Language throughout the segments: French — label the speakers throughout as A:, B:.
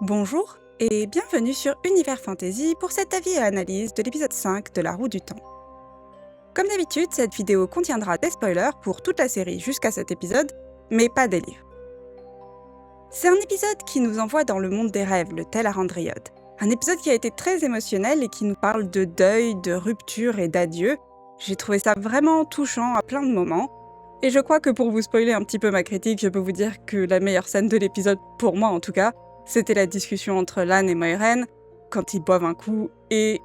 A: Bonjour et bienvenue sur Univers Fantasy pour cet avis et analyse de l'épisode 5 de La Roue du Temps. Comme d'habitude, cette vidéo contiendra des spoilers pour toute la série jusqu'à cet épisode, mais pas des livres. C'est un épisode qui nous envoie dans le monde des rêves, le Tel'aran'rhiod. Un épisode qui a été très émotionnel et qui nous parle de deuil, de rupture et d'adieu. J'ai trouvé ça vraiment touchant à plein de moments. Et je crois que pour vous spoiler un petit peu ma critique, je peux vous dire que la meilleure scène de l'épisode, pour moi en tout cas, c'était la discussion entre Lan et Moiraine, quand ils boivent un coup, et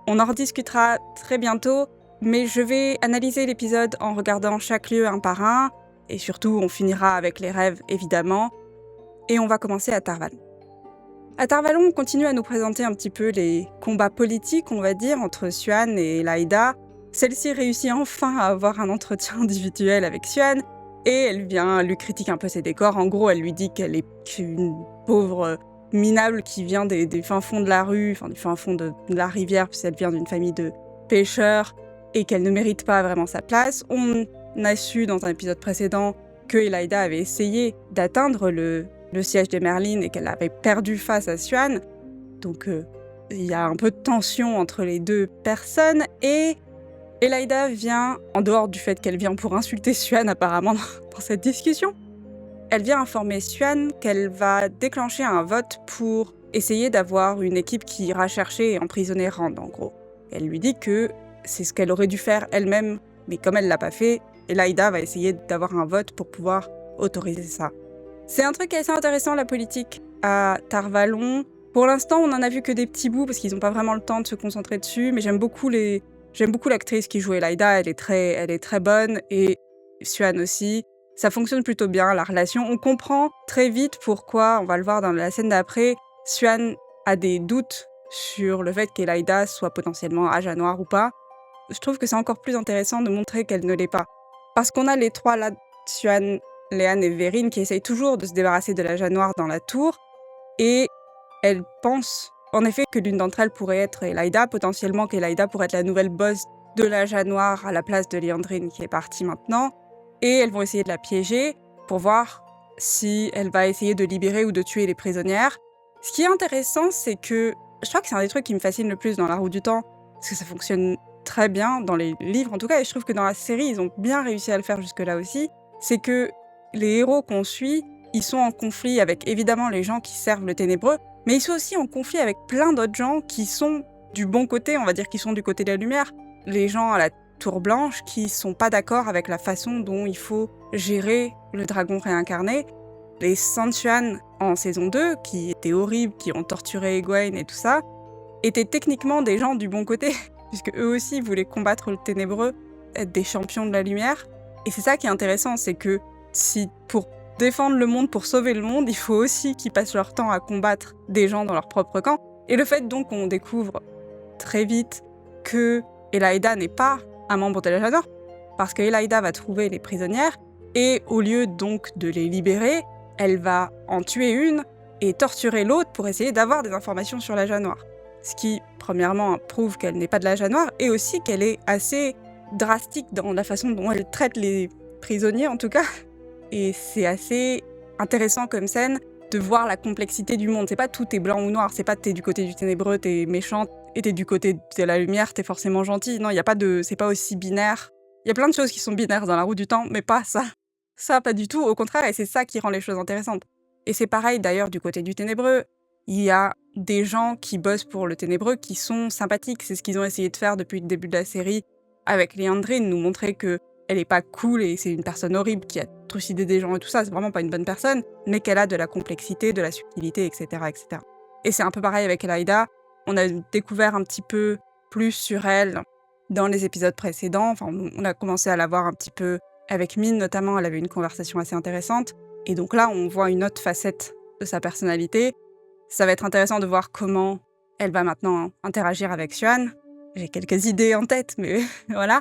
A: on en rediscutera très bientôt, mais je vais analyser l'épisode en regardant chaque lieu un par un, et surtout on finira avec les rêves évidemment, et on va commencer à Tar Valon. À Tar Valon, on continue à nous présenter un petit peu les combats politiques, on va dire, entre Siuan et Elaida. Celle-ci réussit enfin à avoir un entretien individuel avec Siuan, et elle vient lui critiquer un peu ses décors. En gros, elle lui dit qu'elle est une pauvre minable qui vient des fins fonds de la rue, enfin du fin fond de la rivière, puisqu'elle vient d'une famille de pêcheurs, et qu'elle ne mérite pas vraiment sa place. On a su dans un épisode précédent que Elaida avait essayé d'atteindre le siège des Merlines et qu'elle avait perdu face à Siuan. Donc il y a un peu de tension entre les deux personnes, et Elaida vient, en dehors du fait qu'elle vient pour insulter Siuan apparemment dans cette discussion, elle vient informer Siuan qu'elle va déclencher un vote pour essayer d'avoir une équipe qui ira chercher et emprisonner Rand, en gros. Elle lui dit que c'est ce qu'elle aurait dû faire elle-même, mais comme elle l'a pas fait, Elaida va essayer d'avoir un vote pour pouvoir autoriser ça. C'est un truc assez intéressant, la politique à Tar Valon. Pour l'instant, on en a vu que des petits bouts, parce qu'ils n'ont pas vraiment le temps de se concentrer dessus, mais j'aime beaucoup l'actrice qui joue Elaida, elle est très bonne, et Siuan aussi. Ça fonctionne plutôt bien, la relation. On comprend très vite pourquoi, on va le voir dans la scène d'après, Siuan a des doutes sur le fait qu'Elaida soit potentiellement Âge Noir ou pas. Je trouve que c'est encore plus intéressant de montrer qu'elle ne l'est pas. Parce qu'on a les trois là, Siuan, Leane et Veryn, qui essayent toujours de se débarrasser de l'Âge Noir dans la tour, et elles pensent en effet que l'une d'entre elles pourrait être Elaida, potentiellement qu'Elaida pourrait être la nouvelle boss de l'Âge Noir à la place de Liandrin qui est partie maintenant, et elles vont essayer de la piéger pour voir si elle va essayer de libérer ou de tuer les prisonnières. Ce qui est intéressant, c'est que je crois que c'est un des trucs qui me fascine le plus dans La Roue du Temps, parce que ça fonctionne très bien dans les livres en tout cas, et je trouve que dans la série, ils ont bien réussi à le faire jusque-là aussi, c'est que les héros qu'on suit, ils sont en conflit avec évidemment les gens qui servent le ténébreux, mais ils sont aussi en conflit avec plein d'autres gens qui sont du bon côté, on va dire qu'ils sont du côté de la lumière. Les gens à la Tour Blanche qui sont pas d'accord avec la façon dont il faut gérer le dragon réincarné. Les Sanchuan en saison 2, qui étaient horribles, qui ont torturé Egwene et tout ça, étaient techniquement des gens du bon côté, puisque eux aussi voulaient combattre le ténébreux, être des champions de la lumière. Et c'est ça qui est intéressant, c'est que si pour défendre le monde, pour sauver le monde, il faut aussi qu'ils passent leur temps à combattre des gens dans leur propre camp. Et le fait donc qu'on découvre très vite que Elaida n'est pas un membre de l'Âge Noir, parce que Elaida va trouver les prisonnières, et au lieu donc de les libérer, elle va en tuer une et torturer l'autre pour essayer d'avoir des informations sur l'Âge Noir. Ce qui, premièrement, prouve qu'elle n'est pas de l'Âge Noir, et aussi qu'elle est assez drastique dans la façon dont elle traite les prisonniers, en tout cas. Et c'est assez intéressant comme scène de voir la complexité du monde. C'est pas tout est blanc ou noir, c'est pas t'es du côté du ténébreux, t'es méchante, et t'es du côté de la lumière, t'es forcément gentil. Non, c'est pas aussi binaire. Il y a plein de choses qui sont binaires dans La Roue du Temps, mais pas ça. Ça, pas du tout, au contraire, et c'est ça qui rend les choses intéressantes. Et c'est pareil d'ailleurs du côté du ténébreux. Il y a des gens qui bossent pour le ténébreux qui sont sympathiques. C'est ce qu'ils ont essayé de faire depuis le début de la série avec Liandrin, nous montrer que elle est pas cool et c'est une personne horrible qui a trucidé des gens et tout ça, c'est vraiment pas une bonne personne, mais qu'elle a de la complexité, de la subtilité, etc. etc. Et c'est un peu pareil avec Elaida. On a découvert un petit peu plus sur elle dans les épisodes précédents. Enfin, on a commencé à la voir un petit peu avec Mine, notamment. Elle avait une conversation assez intéressante. Et donc là, on voit une autre facette de sa personnalité. Ça va être intéressant de voir comment elle va maintenant interagir avec Siuan. J'ai quelques idées en tête, mais voilà.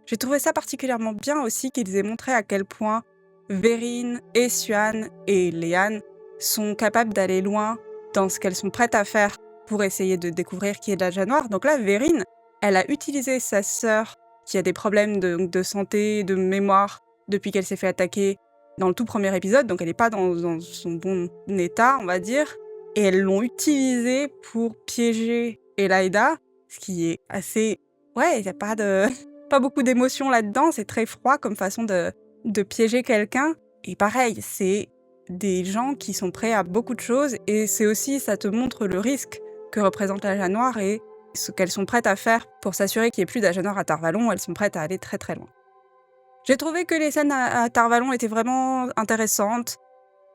A: J'ai trouvé ça particulièrement bien aussi qu'ils aient montré à quel point Veryn et Siuan et Leane sont capables d'aller loin dans ce qu'elles sont prêtes à faire pour essayer de découvrir qui est l'Âge Noir. Donc là, Veryn, elle a utilisé sa sœur qui a des problèmes de santé, de mémoire, depuis qu'elle s'est fait attaquer dans le tout premier épisode, donc elle n'est pas dans son bon état, on va dire. et elles l'ont utilisé pour piéger Elaida, ce qui est assez... Ouais, il n'y a pas de... pas beaucoup d'émotions là-dedans, c'est très froid comme façon de piéger quelqu'un. Et pareil, c'est des gens qui sont prêts à beaucoup de choses, et c'est aussi, ça te montre le risque que représente l'Agent Noir et ce qu'elles sont prêtes à faire pour s'assurer qu'il n'y ait plus d'Agent Noir à Tar-Valon. Elles sont prêtes à aller très très loin. J'ai trouvé que les scènes à Tar-Valon étaient vraiment intéressantes.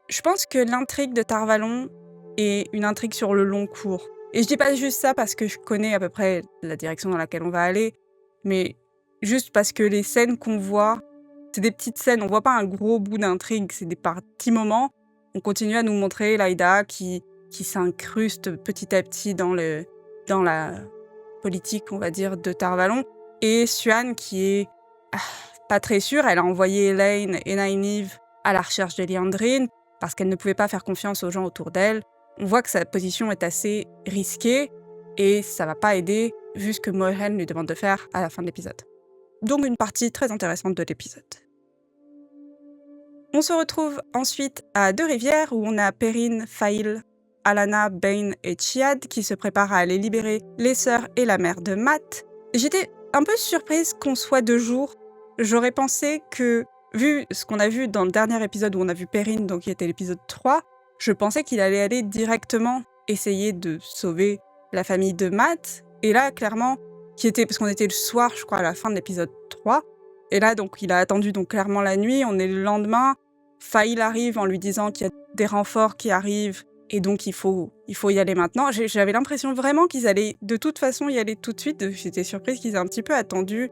A: Je pense que l'intrigue de Tar-Valon est une intrigue sur le long cours. Et je dis pas juste ça parce que je connais à peu près la direction dans laquelle on va aller, mais juste parce que les scènes qu'on voit, c'est des petites scènes, on voit pas un gros bout d'intrigue, c'est des petits moments. On continue à nous montrer Laïda qui s'incruste petit à petit dans la politique, on va dire, de Tar-Valon, et Siuan qui est pas très sûre. Elle a envoyé Elaine et Nynaeve à la recherche de Liandrin parce qu'elle ne pouvait pas faire confiance aux gens autour d'elle. On voit que sa position est assez risquée et ça va pas aider vu ce que Moiraine lui demande de faire à la fin de l'épisode. Donc une partie très intéressante de l'épisode. On se retrouve ensuite à Deux-Rivières où on a Perrine, Faïl, Alanna, Bane et Chiad qui se préparent à aller libérer les sœurs et la mère de Mat. J'étais un peu surprise qu'on soit 2 jours. J'aurais pensé que, vu ce qu'on a vu dans le dernier épisode où on a vu Perrine, donc qui était l'épisode 3, je pensais qu'il allait aller directement essayer de sauver la famille de Mat. Et là, clairement, parce qu'on était le soir, je crois, à la fin de l'épisode 3. Et là, donc, il a attendu donc clairement la nuit. On est le lendemain. Faïl arrive en lui disant qu'il y a des renforts qui arrivent et donc il faut y aller maintenant. J'avais l'impression vraiment qu'ils allaient de toute façon y aller tout de suite. J'étais surprise qu'ils aient un petit peu attendu.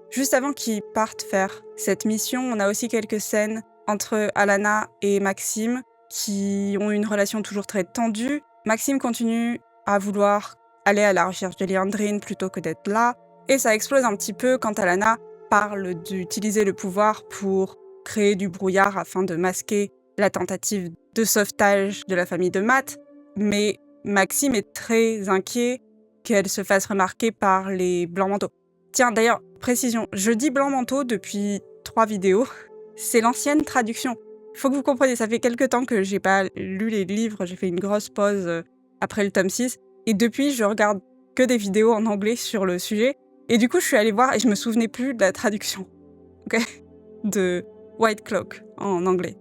A: Juste avant qu'ils partent faire cette mission, on a aussi quelques scènes entre Alanna et Maxime qui ont une relation toujours très tendue. Maxime continue à vouloir aller à la recherche de Liandrin plutôt que d'être là. Et ça explose un petit peu quand Alanna parle d'utiliser le pouvoir pour créer du brouillard afin de masquer la tentative de sauvetage de la famille de Mat. Mais Maxime est très inquiet qu'elle se fasse remarquer par les Blancs Manteaux. Tiens, d'ailleurs, précision, je dis Blancs Manteaux depuis 3 vidéos. C'est l'ancienne traduction. Il faut que vous compreniez, ça fait quelques temps que j'ai pas lu les livres, j'ai fait une grosse pause après le tome 6. Et depuis, je regarde que des vidéos en anglais sur le sujet. Et du coup, je suis allée voir et je me souvenais plus de la traduction. Ok, de White Cloak en anglais.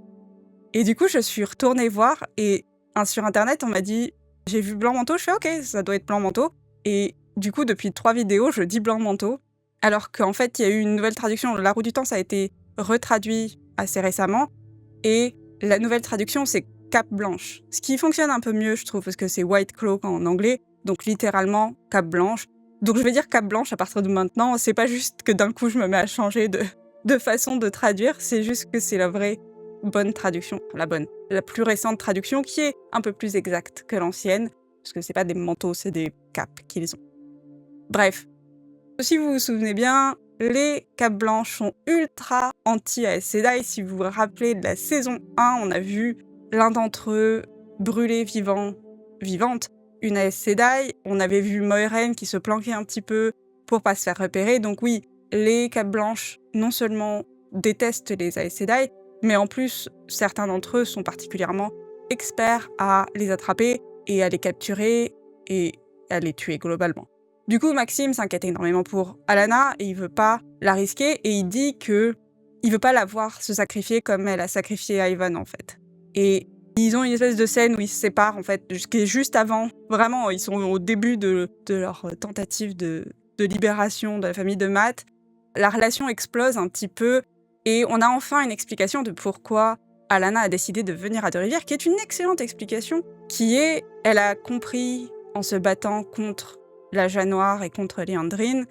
A: Et du coup, je suis retournée voir et sur Internet, on m'a dit « J'ai vu Blanc Manteau », je fais « Ok, ça doit être Blanc Manteau ». Et du coup, depuis 3 vidéos, je dis Blanc Manteau, alors qu'en fait, il y a eu une nouvelle traduction. La Roue du Temps, ça a été retraduit assez récemment, et la nouvelle traduction, c'est Cape Blanche. Ce qui fonctionne un peu mieux, je trouve, parce que c'est White Cloak en anglais, donc littéralement Cape Blanche. Donc je vais dire Cape Blanche à partir de maintenant. C'est pas juste que d'un coup, je me mets à changer de façon de traduire, c'est juste que c'est la vraie bonne traduction, la plus récente traduction qui est un peu plus exacte que l'ancienne, parce que c'est pas des manteaux, c'est des capes qu'ils ont. Bref, si vous vous souvenez bien, les capes blanches sont ultra anti-Aes Sedai. Si vous vous rappelez de la saison 1, on a vu l'un d'entre eux brûler vivante une Aes Sedai. On avait vu Moiraine qui se planquait un petit peu pour pas se faire repérer. Donc oui, les capes blanches non seulement détestent les Aes Sedai, mais en plus, certains d'entre eux sont particulièrement experts à les attraper et à les capturer et à les tuer globalement. Du coup, Maxime s'inquiète énormément pour Alanna et il veut pas la risquer et il dit que il veut pas la voir se sacrifier comme elle a sacrifié Ivan en fait. Et ils ont une espèce de scène où ils se séparent en fait, qui est juste avant. Vraiment, ils sont au début de leur tentative de libération de la famille de Mat. La relation explose un petit peu. Et on a enfin une explication de pourquoi Alanna a décidé de venir à Deux-Rivières, qui est une excellente explication, qui est, elle a compris, en se battant contre l'Agent Noir et contre Liandrin,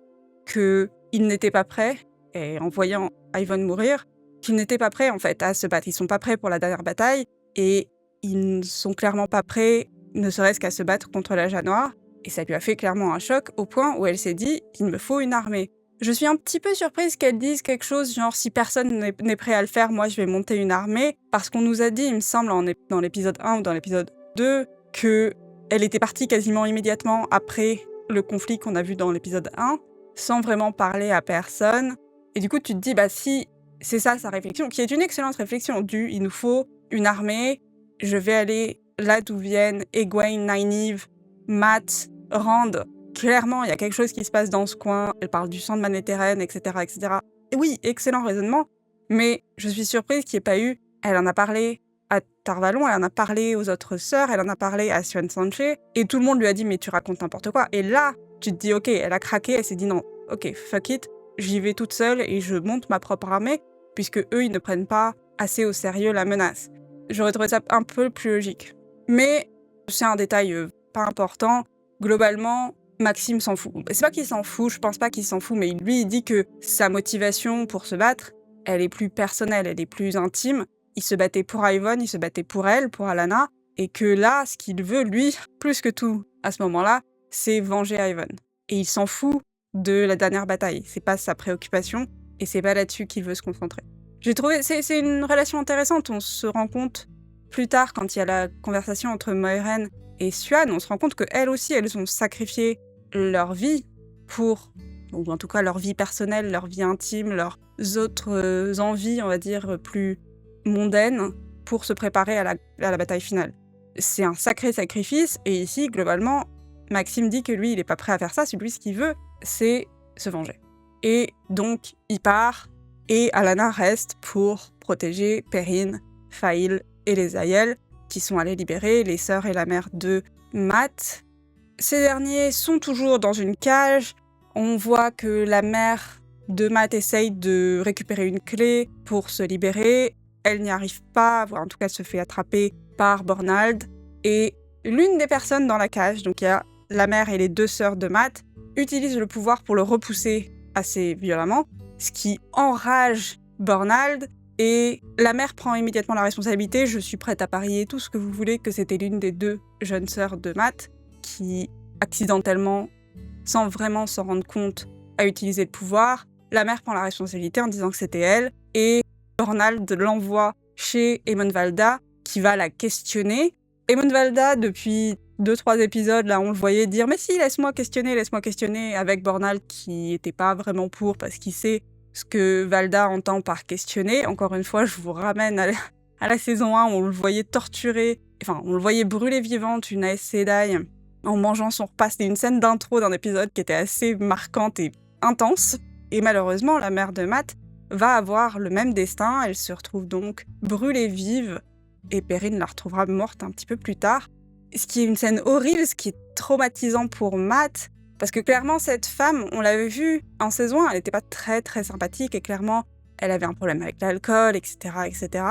A: qu'ils n'étaient pas prêts, et en voyant Ivan mourir, qu'ils n'étaient pas prêts en fait à se battre. Ils sont pas prêts pour la dernière bataille, et ils ne sont clairement pas prêts, ne serait-ce qu'à se battre contre l'Agent Noir, et ça lui a fait clairement un choc, au point où elle s'est dit « il me faut une armée ». Je suis un petit peu surprise qu'elle dise quelque chose genre « si personne n'est prêt à le faire, moi je vais monter une armée », parce qu'on nous a dit, il me semble, dans l'épisode 1 ou dans l'épisode 2, qu'elle était partie quasiment immédiatement après le conflit qu'on a vu dans l'épisode 1, sans vraiment parler à personne. Et du coup, tu te dis, bah si c'est ça sa réflexion, qui est une excellente réflexion, il nous faut une armée, je vais aller là d'où viennent Egwene, Nynaeve, Matt, Rand. Clairement, il y a quelque chose qui se passe dans ce coin. Elle parle du sang de Manetheren, etc., etc. Et oui, excellent raisonnement, mais je suis surprise qu'il n'y ait pas eu... Elle en a parlé à Tarvalon, elle en a parlé aux autres sœurs, elle en a parlé à Siouan Sanche, et tout le monde lui a dit « mais tu racontes n'importe quoi ». Et là, tu te dis « ok, elle a craqué, elle s'est dit non, ok, fuck it, j'y vais toute seule et je monte ma propre armée, puisque eux, ils ne prennent pas assez au sérieux la menace ». J'aurais trouvé ça un peu plus logique. Mais c'est un détail pas important. Globalement, Maxime s'en fout. C'est pas qu'il s'en fout, je pense pas qu'il s'en fout, mais lui, il dit que sa motivation pour se battre, elle est plus personnelle, elle est plus intime. Il se battait pour Ivonne, il se battait pour elle, pour Alanna, et que là, ce qu'il veut, lui, plus que tout, à ce moment-là, c'est venger Ivonne. Et il s'en fout de la dernière bataille. C'est pas sa préoccupation, et c'est pas là-dessus qu'il veut se concentrer. J'ai trouvé... C'est une relation intéressante, on se rend compte plus tard, quand il y a la conversation entre Moiraine et Siouan, on se rend compte qu'elles aussi, elles ont sacrifié leur vie pour... ou en tout cas leur vie personnelle, leur vie intime, leurs autres envies, on va dire, plus mondaines, pour se préparer à la bataille finale. C'est un sacré sacrifice, et ici, globalement, Maxime dit que lui, il est pas prêt à faire ça, lui, ce qu'il veut, c'est se venger. Et donc, il part, et Alanna reste pour protéger Perrine, Faïl et les Aiel, qui sont allés libérer les sœurs et la mère de Matt. Ces derniers sont toujours dans une cage. On voit que la mère de Matt essaye de récupérer une clé pour se libérer. Elle n'y arrive pas, voire en tout cas se fait attraper par Bornald. Et l'une des personnes dans la cage, donc il y a la mère et les deux sœurs de Matt, utilise le pouvoir pour le repousser assez violemment, ce qui enrage Bornald. Et la mère prend immédiatement la responsabilité. Je suis prête à parier tout ce que vous voulez que c'était l'une des deux jeunes sœurs de Matt qui, accidentellement, sans vraiment s'en rendre compte, a utilisé le pouvoir. La mère prend la responsabilité en disant que c'était elle, et Bornald l'envoie chez Aemon Valda, qui va la questionner. Aemon Valda, depuis 2-3 épisodes, là, on le voyait dire « mais si, laisse-moi questionner », avec Bornald qui était pas vraiment pour, parce qu'il sait ce que Valda entend par questionner. Encore une fois, je vous ramène à la saison 1, où on le voyait torturer, enfin, on le voyait brûler vivante une Aes Sedai en mangeant son repas. C'était une scène d'intro d'un épisode qui était assez marquante et intense. Et malheureusement, la mère de Matt va avoir le même destin. Elle se retrouve donc brûlée vive, et Perrine la retrouvera morte un petit peu plus tard. Ce qui est une scène horrible, ce qui est traumatisant pour Matt, parce que clairement, cette femme, on l'avait vue en saison 1, elle n'était pas très très sympathique, et clairement, elle avait un problème avec l'alcool, etc., etc.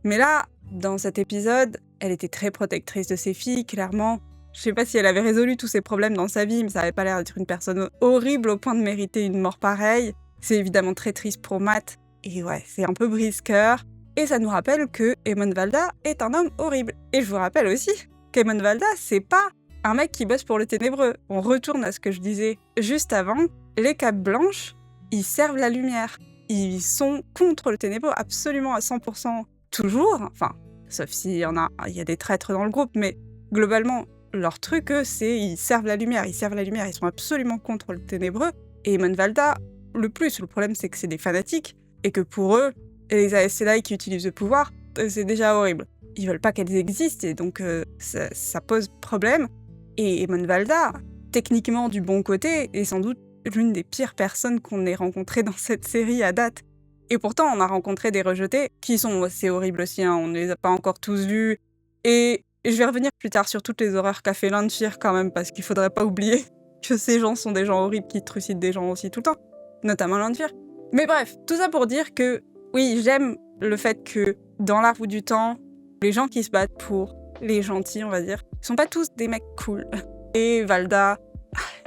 A: Mais là, dans cet épisode, elle était très protectrice de ses filles, clairement. Je sais pas si elle avait résolu tous ses problèmes dans sa vie, mais ça avait pas l'air d'être une personne horrible au point de mériter une mort pareille. C'est évidemment très triste pour Matt, et ouais, c'est un peu brise-cœur. Et ça nous rappelle que Aemon Valda est un homme horrible. Et je vous rappelle aussi qu'Aemon Valda, c'est pas un mec qui bosse pour le Ténébreux. On retourne à ce que je disais juste avant. Les Capes Blanches, ils servent la lumière. Ils sont contre le Ténébreux absolument à 100% toujours. Enfin, sauf s'il y a des traîtres dans le groupe, mais globalement, leur truc, eux, c'est ils servent la lumière. Ils sont absolument contre le Ténébreux. Et Aemon Valda, le problème, c'est que c'est des fanatiques, et que pour eux, les Aes Sedai qui utilisent le pouvoir, c'est déjà horrible. Ils veulent pas qu'elles existent, et donc ça pose problème. Et Aemon Valda, techniquement du bon côté, est sans doute l'une des pires personnes qu'on ait rencontrées dans cette série à date. Et pourtant, on a rencontré des rejetés qui sont assez horribles aussi, hein. On ne les a pas encore tous vus. Et je vais revenir plus tard sur toutes les horreurs qu'a fait Lanfear quand même, parce qu'il faudrait pas oublier que ces gens sont des gens horribles qui trucident des gens aussi tout le temps, notamment Lanfear. Mais bref, tout ça pour dire que, oui, j'aime le fait que dans la roue du temps, les gens qui se battent pour les gentils, on va dire, sont pas tous des mecs cool. Et Valda,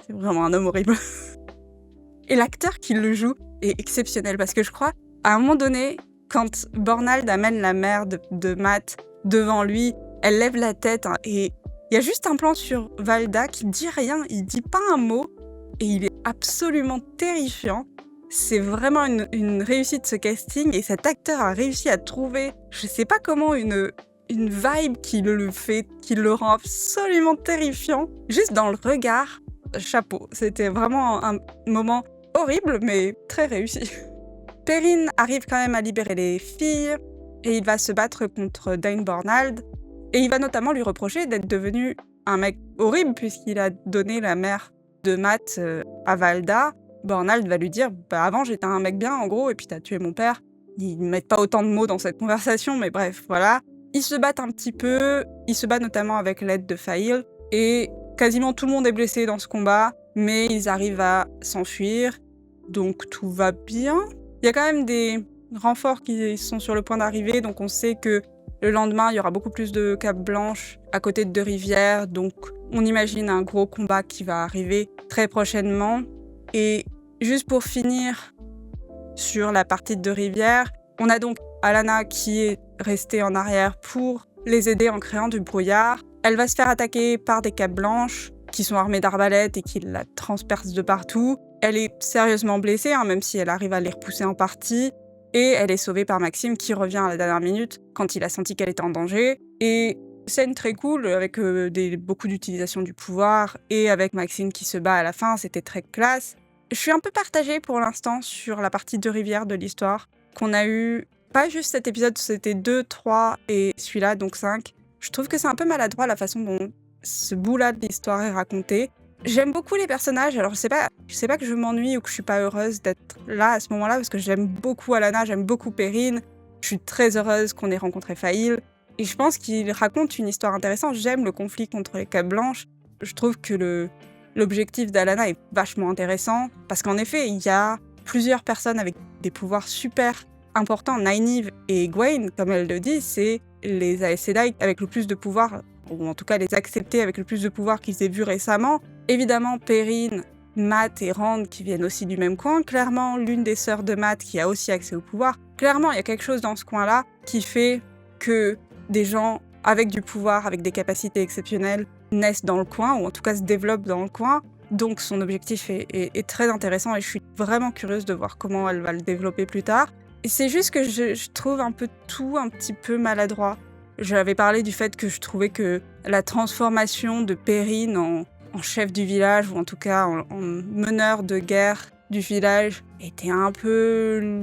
A: c'est vraiment un homme horrible. Et l'acteur qui le joue est exceptionnel, parce que je crois, à un moment donné, quand Bornald amène la mère de Matt devant lui, elle lève la tête, hein, et il y a juste un plan sur Valda qui dit rien, il dit pas un mot, et il est absolument terrifiant. C'est vraiment une réussite, ce casting, et cet acteur a réussi à trouver, je sais pas comment, une vibe qui le rend absolument terrifiant. Juste dans le regard, chapeau. C'était vraiment un moment horrible, mais très réussi. Perrine arrive quand même à libérer les filles, et il va se battre contre Dane Bornald. Et il va notamment lui reprocher d'être devenu un mec horrible puisqu'il a donné la mère de Matt à Valda. Arnold va lui dire « avant j'étais un mec bien en gros et puis t'as tué mon père ». Ils ne mettent pas autant de mots dans cette conversation mais bref, voilà. Ils se battent un petit peu, ils se battent notamment avec l'aide de Fail et quasiment tout le monde est blessé dans ce combat mais ils arrivent à s'enfuir, donc tout va bien. Il y a quand même des renforts qui sont sur le point d'arriver, donc on sait que le lendemain, il y aura beaucoup plus de capes blanches à côté de Deux-Rivières, donc on imagine un gros combat qui va arriver très prochainement. Et juste pour finir sur la partie de Deux-Rivières, on a donc Alanna qui est restée en arrière pour les aider en créant du brouillard. Elle va se faire attaquer par des capes blanches qui sont armées d'arbalètes et qui la transpercent de partout. Elle est sérieusement blessée, même si elle arrive à les repousser en partie. Et elle est sauvée par Maxime qui revient à la dernière minute quand il a senti qu'elle était en danger. Et scène très cool avec beaucoup d'utilisation du pouvoir et avec Maxime qui se bat à la fin, c'était très classe. Je suis un peu partagée pour l'instant sur la partie de Rivière de l'histoire qu'on a eu. Pas juste cet épisode, c'était 2, 3 et celui-là, donc 5. Je trouve que c'est un peu maladroit la façon dont ce bout-là de l'histoire est raconté. J'aime beaucoup les personnages, alors je sais pas que je m'ennuie ou que je suis pas heureuse d'être là à ce moment-là, parce que j'aime beaucoup Alanna, j'aime beaucoup Perrine, je suis très heureuse qu'on ait rencontré Fail, et je pense qu'il raconte une histoire intéressante, j'aime le conflit contre les capes blanches, je trouve que l'objectif d'Alanna est vachement intéressant, parce qu'en effet, il y a plusieurs personnes avec des pouvoirs super importants, Nynaeve et Egwene, comme elle le dit, c'est les Aes Sedai avec le plus de pouvoir, ou en tout cas les acceptés avec le plus de pouvoir qu'ils aient vu récemment. Évidemment, Perrine, Matt et Rand qui viennent aussi du même coin. Clairement, l'une des sœurs de Matt qui a aussi accès au pouvoir. Clairement, il y a quelque chose dans ce coin-là qui fait que des gens avec du pouvoir, avec des capacités exceptionnelles, naissent dans le coin, ou en tout cas se développent dans le coin. Donc son objectif est très intéressant et je suis vraiment curieuse de voir comment elle va le développer plus tard. Et c'est juste que je trouve un peu tout un petit peu maladroit. J'avais parlé du fait que je trouvais que la transformation de Perrine en chef du village, ou en tout cas en meneur de guerre du village, était un peu...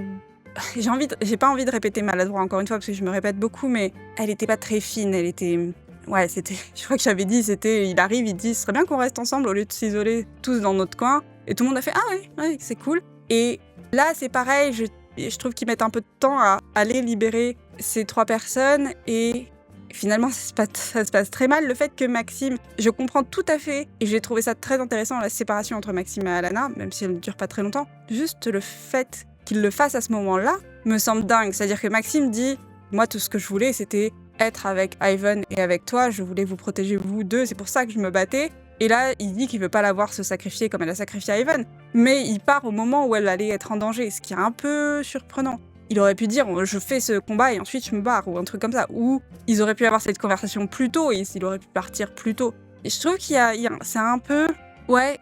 A: J'ai pas envie de répéter maladroit encore une fois, parce que je me répète beaucoup, mais elle était pas très fine, elle était... Ouais, c'était... Je crois que j'avais dit, il arrive, il dit « Ce serait bien qu'on reste ensemble au lieu de s'isoler tous dans notre coin ». Et tout le monde a fait « Ah ouais, c'est cool ». Et là, c'est pareil, je trouve qu'ils mettent un peu de temps à aller libérer ces 3 personnes, et... Finalement, ça se passe très mal. Le fait que Maxime, je comprends tout à fait, et j'ai trouvé ça très intéressant, la séparation entre Maxime et Alanna, même si elle ne dure pas très longtemps. Juste le fait qu'il le fasse à ce moment-là me semble dingue. C'est-à-dire que Maxime dit « Moi, tout ce que je voulais, c'était être avec Ivan et avec toi. Je voulais vous protéger, vous deux. C'est pour ça que je me battais. » Et là, il dit qu'il veut pas la voir se sacrifier comme elle a sacrifié Ivan. Mais il part au moment où elle allait être en danger, ce qui est un peu surprenant. Il aurait pu dire « je fais ce combat et ensuite je me barre » ou un truc comme ça. Ou ils auraient pu avoir cette conversation plus tôt et il aurait pu partir plus tôt. Et je trouve c'est un peu... Ouais,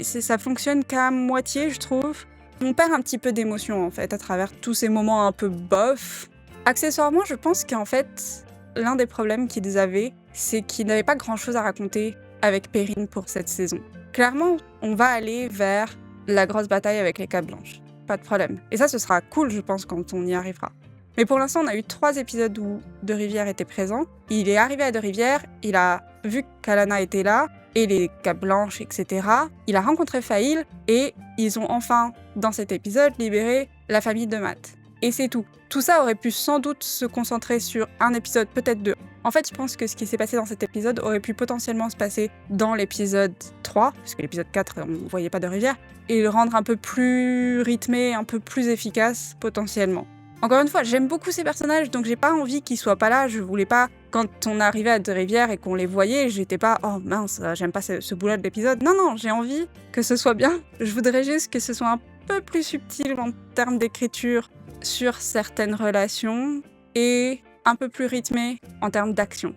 A: ça fonctionne qu'à moitié, je trouve. On perd un petit peu d'émotion, en fait, à travers tous ces moments un peu bof. Accessoirement, je pense qu'en fait, l'un des problèmes qu'ils avaient, c'est qu'ils n'avaient pas grand-chose à raconter avec Perrine pour cette saison. Clairement, on va aller vers la grosse bataille avec les capes blanches. Pas de problème. Et ça, ce sera cool, je pense, quand on y arrivera. Mais pour l'instant, on a eu 3 épisodes où Deux-Rivières était présent. Il est arrivé à Deux-Rivières, il a vu qu'Alanna était là, et les capes blanches, etc. Il a rencontré Fail, et ils ont enfin, dans cet épisode, libéré la famille de Matt. Et c'est tout. Tout ça aurait pu sans doute se concentrer sur un épisode, peut-être 2. En fait, je pense que ce qui s'est passé dans cet épisode aurait pu potentiellement se passer dans l'épisode 3, parce que l'épisode 4, on ne voyait pas de rivière, et le rendre un peu plus rythmé, un peu plus efficace, potentiellement. Encore une fois, j'aime beaucoup ces personnages, donc j'ai pas envie qu'ils soient pas là. Je voulais pas, quand on arrivait à Deux-Rivières et qu'on les voyait, j'étais pas « Oh mince, j'aime pas ce bout-là de l'épisode ». Non, j'ai envie que ce soit bien. Je voudrais juste que ce soit un peu plus subtil en termes d'écriture sur certaines relations et un peu plus rythmé en termes d'action,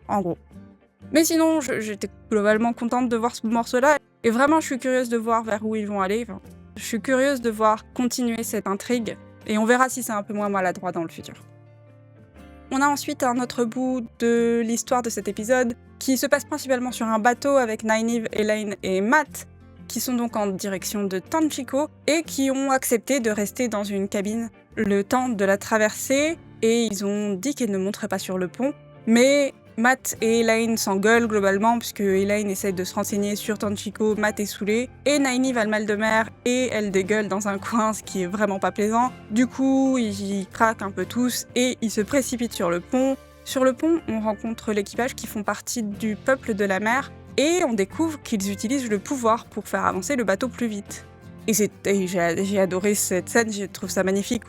A: en gros. Mais sinon, j'étais globalement contente de voir ce morceau-là, et vraiment, je suis curieuse de voir vers où ils vont aller. Enfin, je suis curieuse de voir continuer cette intrigue, et on verra si c'est un peu moins maladroit dans le futur. On a ensuite un autre bout de l'histoire de cet épisode, qui se passe principalement sur un bateau avec Nynaeve, Elaine et Matt, qui sont donc en direction de Tanchico, et qui ont accepté de rester dans une cabine le temps de la traversée, et ils ont dit qu'ils ne monteraient pas sur le pont, mais Matt et Elaine s'engueulent globalement, puisque Elaine essaie de se renseigner sur Tanchiko, Matt est saoulé, et Nynaeve a le mal de mer, et elle dégueule dans un coin, ce qui est vraiment pas plaisant. Du coup, ils craquent un peu tous, et ils se précipitent sur le pont. Sur le pont, on rencontre l'équipage qui font partie du peuple de la mer, et on découvre qu'ils utilisent le pouvoir pour faire avancer le bateau plus vite. Et j'ai adoré cette scène, je trouve ça magnifique.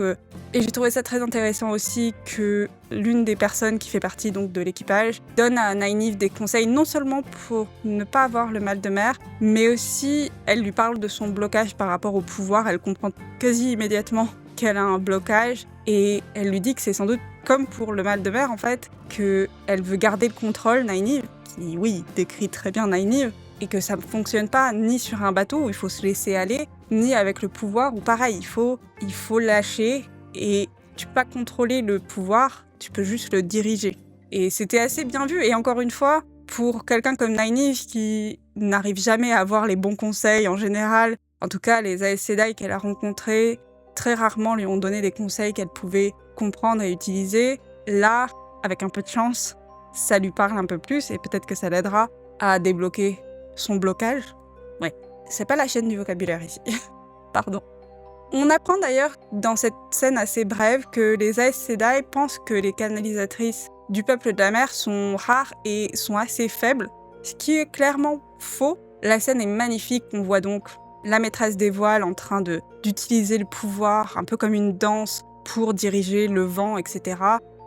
A: Et j'ai trouvé ça très intéressant aussi que l'une des personnes qui fait partie donc de l'équipage donne à Nynaeve des conseils non seulement pour ne pas avoir le mal de mer, mais aussi elle lui parle de son blocage par rapport au pouvoir. Elle comprend quasi immédiatement qu'elle a un blocage et elle lui dit que c'est sans doute comme pour le mal de mer en fait, qu'elle veut garder le contrôle, Nynaeve, qui oui décrit très bien Nynaeve, et que ça ne fonctionne pas ni sur un bateau où il faut se laisser aller, ni avec le pouvoir où pareil, il faut lâcher et tu peux pas contrôler le pouvoir, tu peux juste le diriger. Et c'était assez bien vu, et encore une fois, pour quelqu'un comme Nynaeve qui n'arrive jamais à avoir les bons conseils en général, en tout cas les Aes Sedai qu'elle a rencontrés, très rarement lui ont donné des conseils qu'elle pouvait comprendre et utiliser. Là, avec un peu de chance, ça lui parle un peu plus et peut-être que ça l'aidera à débloquer son blocage. Ouais, c'est pas la chaîne du vocabulaire ici. Pardon. On apprend d'ailleurs dans cette scène assez brève que les Aes Sedai pensent que les canalisatrices du peuple de la mer sont rares et sont assez faibles, ce qui est clairement faux. La scène est magnifique, on voit donc la maîtresse des voiles en train d'utiliser le pouvoir, un peu comme une danse, pour diriger le vent, etc.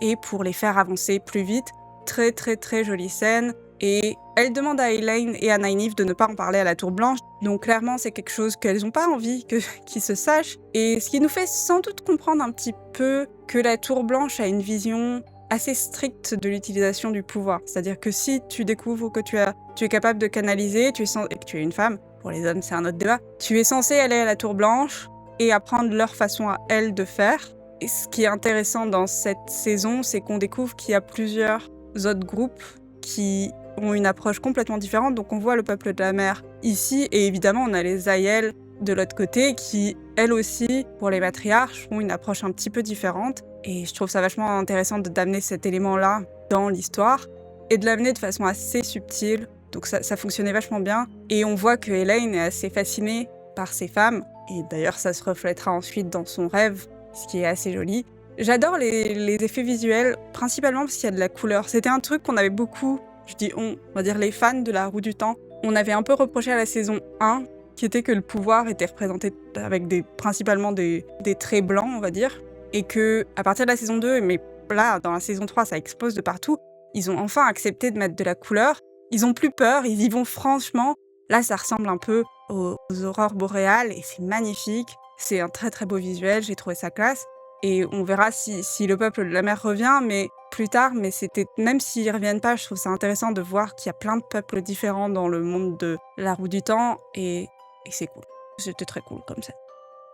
A: et pour les faire avancer plus vite. Très très très jolie scène. Et elle demande à Elaine et à Nynaeve de ne pas en parler à la Tour Blanche, donc clairement c'est quelque chose qu'elles n'ont pas envie qu'ils se sachent, et ce qui nous fait sans doute comprendre un petit peu que la Tour Blanche a une vision assez stricte de l'utilisation du pouvoir. C'est-à-dire que si tu découvres que tu es capable de canaliser, et que tu es une femme, pour les hommes c'est un autre débat, tu es censé aller à la Tour Blanche et apprendre leur façon à elles de faire. Et ce qui est intéressant dans cette saison, c'est qu'on découvre qu'il y a plusieurs autres groupes qui ont une approche complètement différente. Donc on voit le peuple de la mer ici, et évidemment on a les Aiel de l'autre côté qui, elles aussi, pour les matriarches, ont une approche un petit peu différente. Et je trouve ça vachement intéressant d'amener cet élément-là dans l'histoire, et de l'amener de façon assez subtile. Donc ça fonctionnait vachement bien. Et on voit que Elaine est assez fascinée par ces femmes, et d'ailleurs ça se reflètera ensuite dans son rêve, ce qui est assez joli. J'adore les effets visuels, principalement parce qu'il y a de la couleur. C'était un truc qu'on avait beaucoup, je dis on va dire les fans de la Roue du Temps, on avait un peu reproché à la saison 1, qui était que le pouvoir était représenté avec principalement des traits blancs, on va dire, et que à partir de la saison 2, mais là, dans la saison 3, ça explose de partout, ils ont enfin accepté de mettre de la couleur, ils ont plus peur, ils y vont franchement. Là, ça ressemble un peu aux aurores boréales, et c'est magnifique, c'est un très très beau visuel, j'ai trouvé ça classe. Et on verra si le peuple de la mer revient, mais plus tard. Mais même s'ils reviennent pas, je trouve ça intéressant de voir qu'il y a plein de peuples différents dans le monde de la Roue du Temps, et c'est cool. C'était très cool comme ça.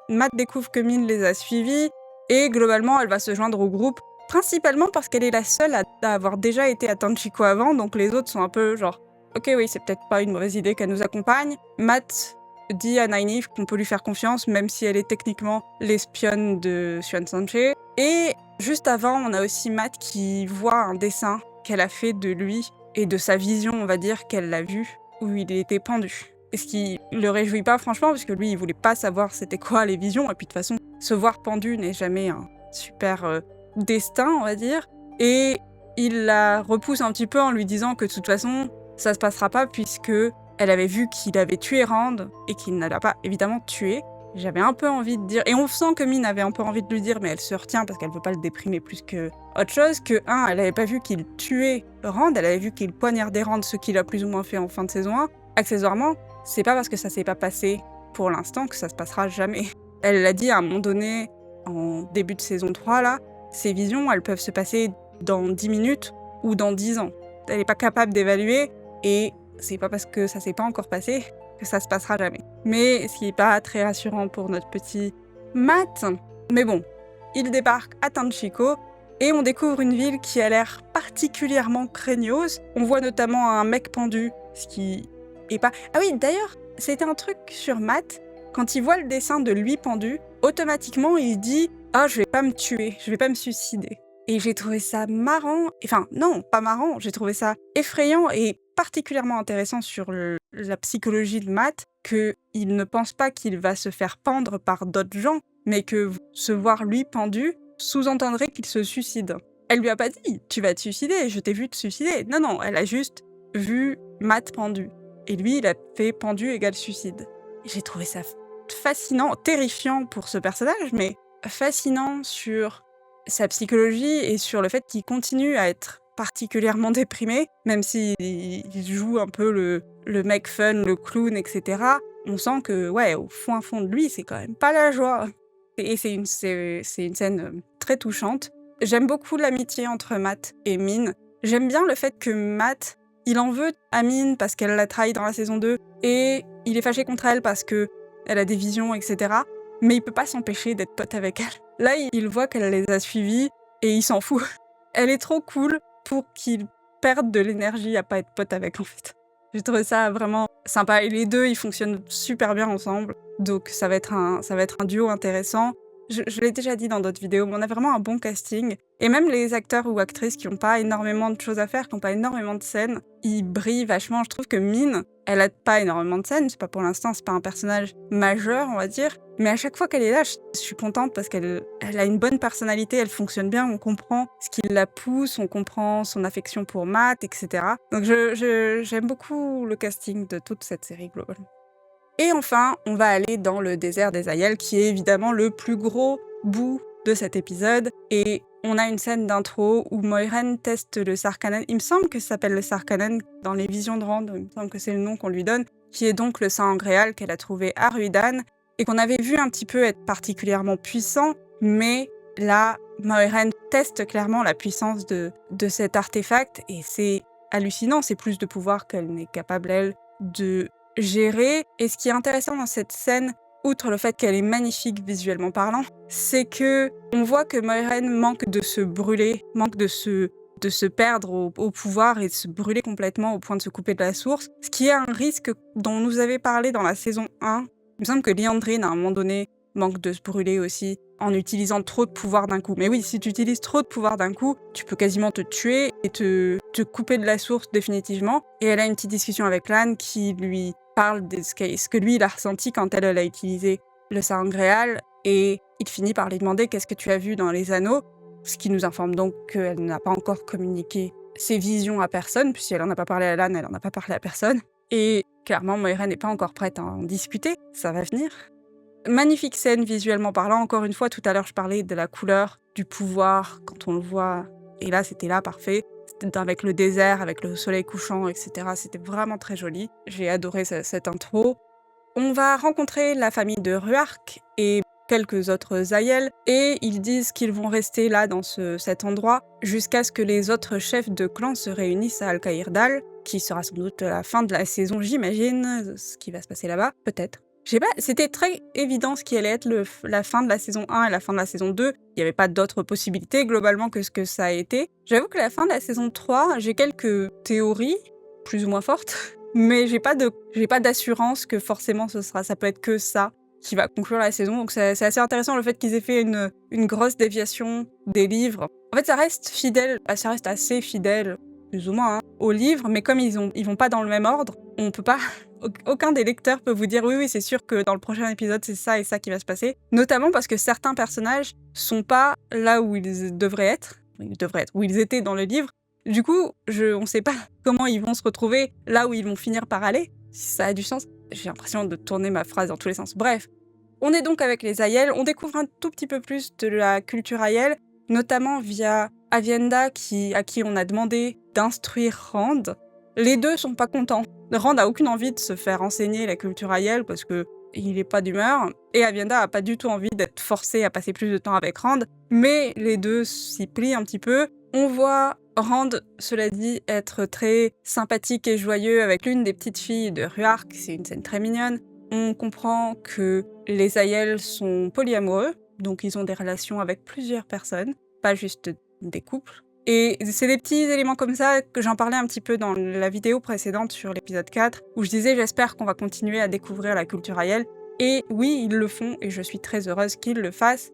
A: Matt découvre que Min les a suivis, et globalement, elle va se joindre au groupe, principalement parce qu'elle est la seule à avoir déjà été à Tanchiko avant, donc les autres sont un peu genre « Ok, oui, c'est peut-être pas une mauvaise idée qu'elle nous accompagne ». Matt dit à Nynaeve qu'on peut lui faire confiance, même si elle est techniquement l'espionne de Xuan Sanche. Et juste avant, on a aussi Matt qui voit un dessin qu'elle a fait de lui et de sa vision, on va dire, qu'elle l'a vu, où il était pendu. Et ce qui le réjouit pas, franchement, parce que lui, il voulait pas savoir c'était quoi les visions, et puis de toute façon, se voir pendu n'est jamais un super destin, on va dire. Et il la repousse un petit peu en lui disant que de toute façon, ça se passera pas, puisque elle avait vu qu'il avait tué Rand et qu'il ne l'a pas évidemment tué. J'avais un peu envie de dire, et on sent que Min avait un peu envie de lui dire, mais elle se retient parce qu'elle veut pas le déprimer plus que autre chose, que elle avait pas vu qu'il tuait Rand, elle avait vu qu'il poignardait Rand, ce qu'il a plus ou moins fait en fin de saison 1. Accessoirement, c'est pas parce que ça s'est pas passé pour l'instant que ça se passera jamais. Elle l'a dit à un moment donné, en début de saison 3, là, ces visions, elles peuvent se passer dans 10 minutes ou dans 10 ans. Elle est pas capable d'évaluer, et c'est pas parce que ça s'est pas encore passé que ça se passera jamais. Mais ce qui est pas très rassurant pour notre petit Matt. Mais bon, il débarque à Tanchiko et on découvre une ville qui a l'air particulièrement craignos. On voit notamment un mec pendu, ce qui est pas... Ah oui, d'ailleurs, c'était un truc sur Matt. Quand il voit le dessin de lui pendu, automatiquement il dit « Ah, je vais pas me tuer, je vais pas me suicider ». Et j'ai trouvé ça marrant, enfin non, pas marrant, j'ai trouvé ça effrayant et particulièrement intéressant sur la psychologie de Matt, qu'il ne pense pas qu'il va se faire pendre par d'autres gens, mais que se voir lui pendu sous-entendrait qu'il se suicide. Elle lui a pas dit « tu vas te suicider, je t'ai vu te suicider ». Non, non, elle a juste vu Matt pendu. Et lui, il a fait pendu égale suicide. Et j'ai trouvé ça fascinant, terrifiant pour ce personnage, mais fascinant sur sa psychologie et sur le fait qu'il continue à être particulièrement déprimé, même s'il joue un peu le mec fun, le clown, etc. On sent que, ouais, au fond de lui, c'est quand même pas la joie. Et c'est une scène très touchante. J'aime beaucoup l'amitié entre Matt et Min. J'aime bien le fait que Matt, il en veut à Min parce qu'elle l'a trahi dans la saison 2, et il est fâché contre elle parce que elle a des visions, etc. Mais il peut pas s'empêcher d'être pote avec elle. Là, il voit qu'elle les a suivis et il s'en fout. Elle est trop cool pour qu'il perde de l'énergie à pas être pote avec, en fait. J'ai trouvé ça vraiment sympa. Et les deux, ils fonctionnent super bien ensemble. Donc ça va être un duo intéressant. Je l'ai déjà dit dans d'autres vidéos, mais on a vraiment un bon casting. Et même les acteurs ou actrices qui n'ont pas énormément de choses à faire, qui n'ont pas énormément de scènes, ils brillent vachement. Je trouve que Min, elle a pas énormément de scènes, c'est pas pour l'instant, c'est pas un personnage majeur, on va dire. Mais à chaque fois qu'elle est là, je suis contente parce qu'elle a une bonne personnalité, elle fonctionne bien, on comprend ce qui la pousse, on comprend son affection pour Matt, etc. Donc j'aime beaucoup le casting de toute cette série globalement. Et enfin, on va aller dans le désert des Aiels, qui est évidemment le plus gros bout de cet épisode. Et on a une scène d'intro où Moiraine teste le Sarkhanen. Il me semble que ça s'appelle le Sarkhanen dans les visions de Rand, il me semble que c'est le nom qu'on lui donne, qui est donc le Sangreal qu'elle a trouvé à Ruidan, et qu'on avait vu un petit peu être particulièrement puissant, mais là, Moiraine teste clairement la puissance de cet artefact, et c'est hallucinant, c'est plus de pouvoir qu'elle n'est capable, elle, de gérer. Et ce qui est intéressant dans cette scène, outre le fait qu'elle est magnifique visuellement parlant, c'est que on voit que Moiraine manque de se brûler, manque de se perdre au pouvoir et de se brûler complètement au point de se couper de la source, ce qui est un risque dont on nous avait parlé dans la saison 1. Il me semble que Liandrine, à un moment donné, manque de se brûler aussi en utilisant trop de pouvoir d'un coup. Mais oui, si tu utilises trop de pouvoir d'un coup, tu peux quasiment te tuer et te couper de la source définitivement. Et elle a une petite discussion avec Lan qui lui parle de ce que lui il a ressenti quand elle a utilisé le Sangreal, et il finit par lui demander qu'est-ce que tu as vu dans les anneaux, ce qui nous informe donc qu'elle n'a pas encore communiqué ses visions à personne, puisqu'elle en a pas parlé à Lan, elle en a pas parlé à personne. Et clairement, Moiraine n'est pas encore prête à en discuter, ça va venir. Magnifique scène visuellement parlant, encore une fois, tout à l'heure je parlais de la couleur, du pouvoir, quand on le voit, et là c'était là, parfait. C'était avec le désert, avec le soleil couchant, etc. C'était vraiment très joli. J'ai adoré cette intro. On va rencontrer la famille de Ruark et quelques autres Aiels, et ils disent qu'ils vont rester là dans cet endroit jusqu'à ce que les autres chefs de clan se réunissent à Alcaïrdal, qui sera sans doute la fin de la saison, j'imagine, ce qui va se passer là-bas, peut-être. Je sais pas, c'était très évident ce qui allait être la fin de la saison 1 et la fin de la saison 2. Il n'y avait pas d'autres possibilités globalement que ce que ça a été. J'avoue que la fin de la saison 3, j'ai quelques théories, plus ou moins fortes, mais j'ai pas d'assurance que forcément ça peut être que ça qui va conclure la saison. Donc c'est assez intéressant le fait qu'ils aient fait une grosse déviation des livres. En fait, ça reste assez fidèle, plus ou moins, aux livres, mais comme ils vont pas dans le même ordre, on peut pas... Aucun des lecteurs peut vous dire oui, c'est sûr que dans le prochain épisode, c'est ça et ça qui va se passer. Notamment parce que certains personnages sont pas là où ils devraient être, où ils étaient dans le livre. Du coup, on sait pas comment ils vont se retrouver là où ils vont finir par aller, si ça a du sens. J'ai l'impression de tourner ma phrase dans tous les sens. Bref, on est donc avec les Aiels, on découvre un tout petit peu plus de la culture Aiel, notamment via Aviendha à qui on a demandé d'instruire Rand. Les deux sont pas contents. Rand a aucune envie de se faire enseigner la culture Aiel parce que il est pas d'humeur, et Aviendha a pas du tout envie d'être forcé à passer plus de temps avec Rand, mais les deux s'y plient un petit peu. On voit Rand, cela dit, être très sympathique et joyeux avec l'une des petites filles de Ruark, c'est une scène très mignonne. On comprend que les Aiels sont polyamoureux, donc ils ont des relations avec plusieurs personnes, pas juste des couples. Et c'est des petits éléments comme ça que j'en parlais un petit peu dans la vidéo précédente sur l'épisode 4, où je disais j'espère qu'on va continuer à découvrir la culture Aiel. Et oui, ils le font, et je suis très heureuse qu'ils le fassent.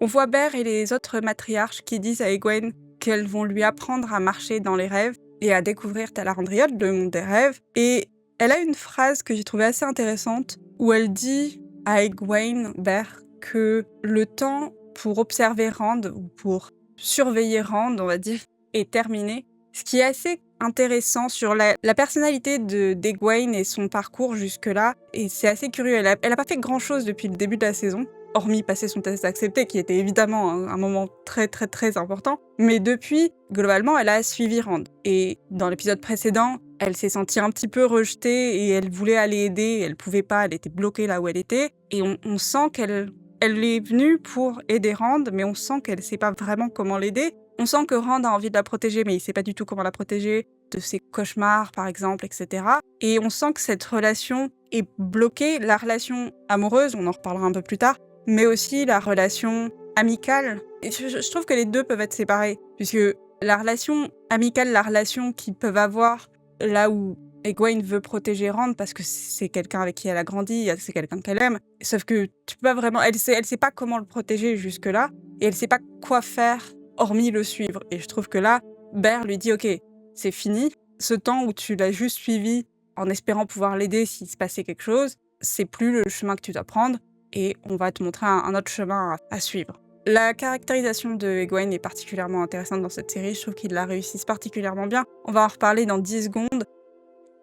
A: On voit Bear et les autres matriarches qui disent à Egwene qu'elles vont lui apprendre à marcher dans les rêves et à découvrir Talarandriol, le monde des rêves. Et elle a une phrase que j'ai trouvée assez intéressante où elle dit à Egwene, Bear, que le temps pour observer Rand, ou pour surveiller Rand, on va dire, est terminé. Ce qui est assez intéressant sur la personnalité d'Egwene et son parcours jusque-là, et c'est assez curieux. Elle a pas fait grand-chose depuis le début de la saison, hormis passer son test accepté, qui était évidemment un moment très très très important. Mais depuis, globalement, elle a suivi Rand. Et dans l'épisode précédent, elle s'est sentie un petit peu rejetée et elle voulait aller aider, elle pouvait pas, elle était bloquée là où elle était. Et on sent qu'elle est venue pour aider Rand, mais on sent qu'elle sait pas vraiment comment l'aider. On sent que Rand a envie de la protéger, mais il sait pas du tout comment la protéger, de ses cauchemars par exemple, etc. Et on sent que cette relation est bloquée, la relation amoureuse, on en reparlera un peu plus tard, mais aussi la relation amicale. Et je trouve que les deux peuvent être séparés, puisque la relation amicale, la relation qu'ils peuvent avoir là où Egwene veut protéger Rand parce que c'est quelqu'un avec qui elle a grandi, c'est quelqu'un qu'elle aime, sauf que tu peux pas vraiment, elle sait pas comment le protéger jusque-là, et elle sait pas quoi faire hormis le suivre. Et je trouve que là, Bear lui dit « Ok, c'est fini, ce temps où tu l'as juste suivi en espérant pouvoir l'aider s'il se passait quelque chose, c'est plus le chemin que tu dois prendre, et on va te montrer un autre chemin à suivre. » La caractérisation de Egwene est particulièrement intéressante dans cette série, je trouve qu'ils la réussissent particulièrement bien. On va en reparler dans 10 secondes.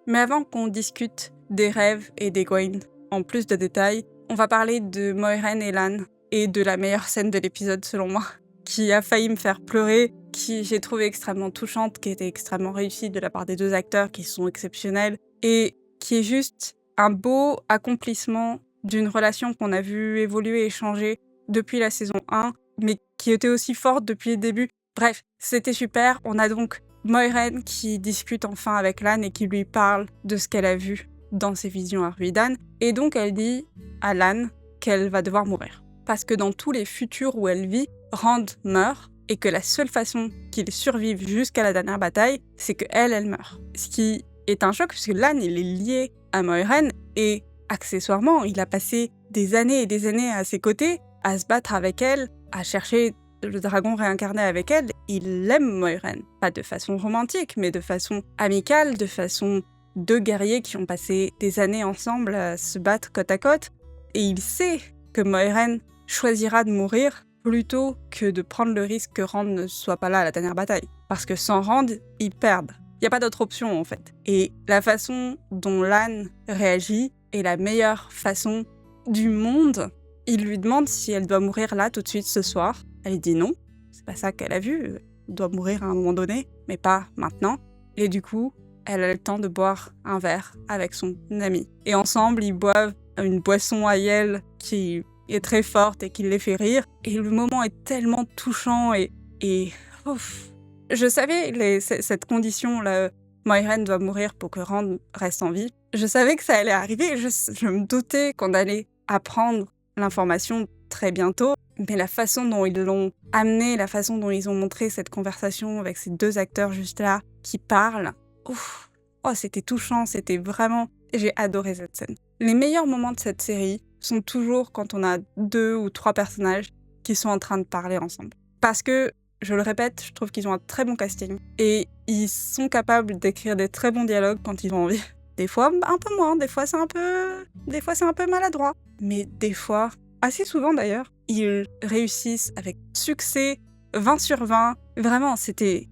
A: Mais avant qu'on discute des rêves et d'Egwene en plus de détails, on va parler de Moiraine et Lan, et de la meilleure scène de l'épisode selon moi, qui a failli me faire pleurer, qui j'ai trouvé extrêmement touchante, qui était extrêmement réussie de la part des deux acteurs qui sont exceptionnels, et qui est juste un beau accomplissement d'une relation qu'on a vu évoluer et changer depuis la saison 1, mais qui était aussi forte depuis le début. Bref, c'était super. On a donc Moiraine qui discute enfin avec Lan et qui lui parle de ce qu'elle a vu dans ses visions à Ruidan. Et donc elle dit à Lan qu'elle va devoir mourir. Parce que dans tous les futurs où elle vit, Rand meurt et que la seule façon qu'il survive jusqu'à la dernière bataille, c'est qu'elle meurt. Ce qui est un choc puisque Lan, il est lié à Moiraine et accessoirement, il a passé des années et des années à ses côtés, à se battre avec elle, à chercher le dragon réincarné avec elle. Il aime Moiraine, pas de façon romantique, mais de façon amicale, de façon deux guerriers qui ont passé des années ensemble à se battre côte à côte. Et il sait que Moiraine choisira de mourir plutôt que de prendre le risque que Rand ne soit pas là à la dernière bataille. Parce que sans Rand, ils perdent. Il n'y a pas d'autre option en fait. Et la façon dont Lan réagit est la meilleure façon du monde. Il lui demande si elle doit mourir là tout de suite ce soir. Elle dit non, c'est pas ça qu'elle a vu. Elle doit mourir à un moment donné, mais pas maintenant. Et du coup, elle a le temps de boire un verre avec son ami. Et ensemble, ils boivent une boisson à Yel qui est très forte et qui les fait rire. Et le moment est tellement touchant et ouf. Je savais cette condition, là, Moiraine doit mourir pour que Rand reste en vie. Je savais que ça allait arriver. Je me doutais qu'on allait apprendre l'information très bientôt. Mais la façon dont ils l'ont amené, la façon dont ils ont montré cette conversation avec ces deux acteurs juste là qui parlent, ouf, oh, c'était touchant, c'était vraiment... J'ai adoré cette scène. Les meilleurs moments de cette série sont toujours quand on a 2 ou 3 personnages qui sont en train de parler ensemble. Parce que, je le répète, je trouve qu'ils ont un très bon casting. Et ils sont capables d'écrire des très bons dialogues quand ils ont envie. Des fois, un peu moins, des fois c'est un peu maladroit. Mais des fois, assez souvent d'ailleurs, ils réussissent avec succès, 20 sur 20. Vraiment, c'était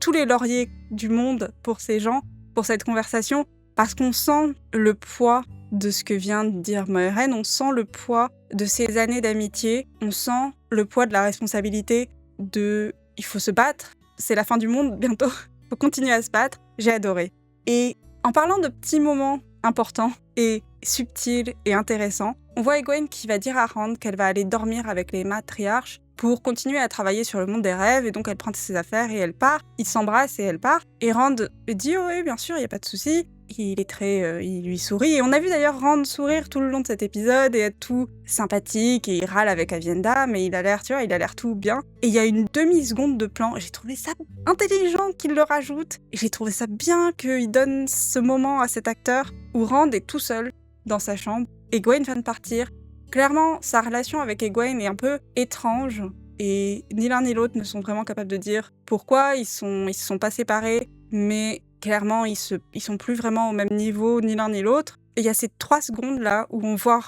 A: tous les lauriers du monde pour ces gens, pour cette conversation, parce qu'on sent le poids de ce que vient de dire Moiraine, on sent le poids de ces années d'amitié, on sent le poids de la responsabilité de « il faut se battre, c'est la fin du monde bientôt, il faut continuer à se battre ». J'ai adoré. Et en parlant de petits moments importants et subtils et intéressants, on voit Egwene qui va dire à Rand qu'elle va aller dormir avec les matriarches pour continuer à travailler sur le monde des rêves, et donc elle prend ses affaires et elle part. Ils s'embrassent et elle part. Et Rand dit « oui, bien sûr, il n'y a pas de souci ». Il lui sourit. Et on a vu d'ailleurs Rand sourire tout le long de cet épisode et être tout sympathique, et il râle avec Aviendha, mais il a l'air tout bien. Et il y a une demi-seconde de plan, et j'ai trouvé ça intelligent qu'il le rajoute. Et j'ai trouvé ça bien qu'il donne ce moment à cet acteur où Rand est tout seul dans sa chambre. Egwene vient de partir. clairement, sa relation avec Egwene est un peu étrange, et ni l'un ni l'autre ne sont vraiment capables de dire pourquoi ils se sont pas séparés, mais clairement, ils sont plus vraiment au même niveau, ni l'un ni l'autre. Et il y a ces 3 secondes là où on voit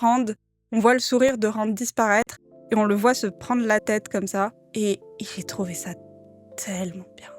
A: on voit le sourire de Rand disparaître, et on le voit se prendre la tête comme ça, et j'ai trouvé ça tellement bien.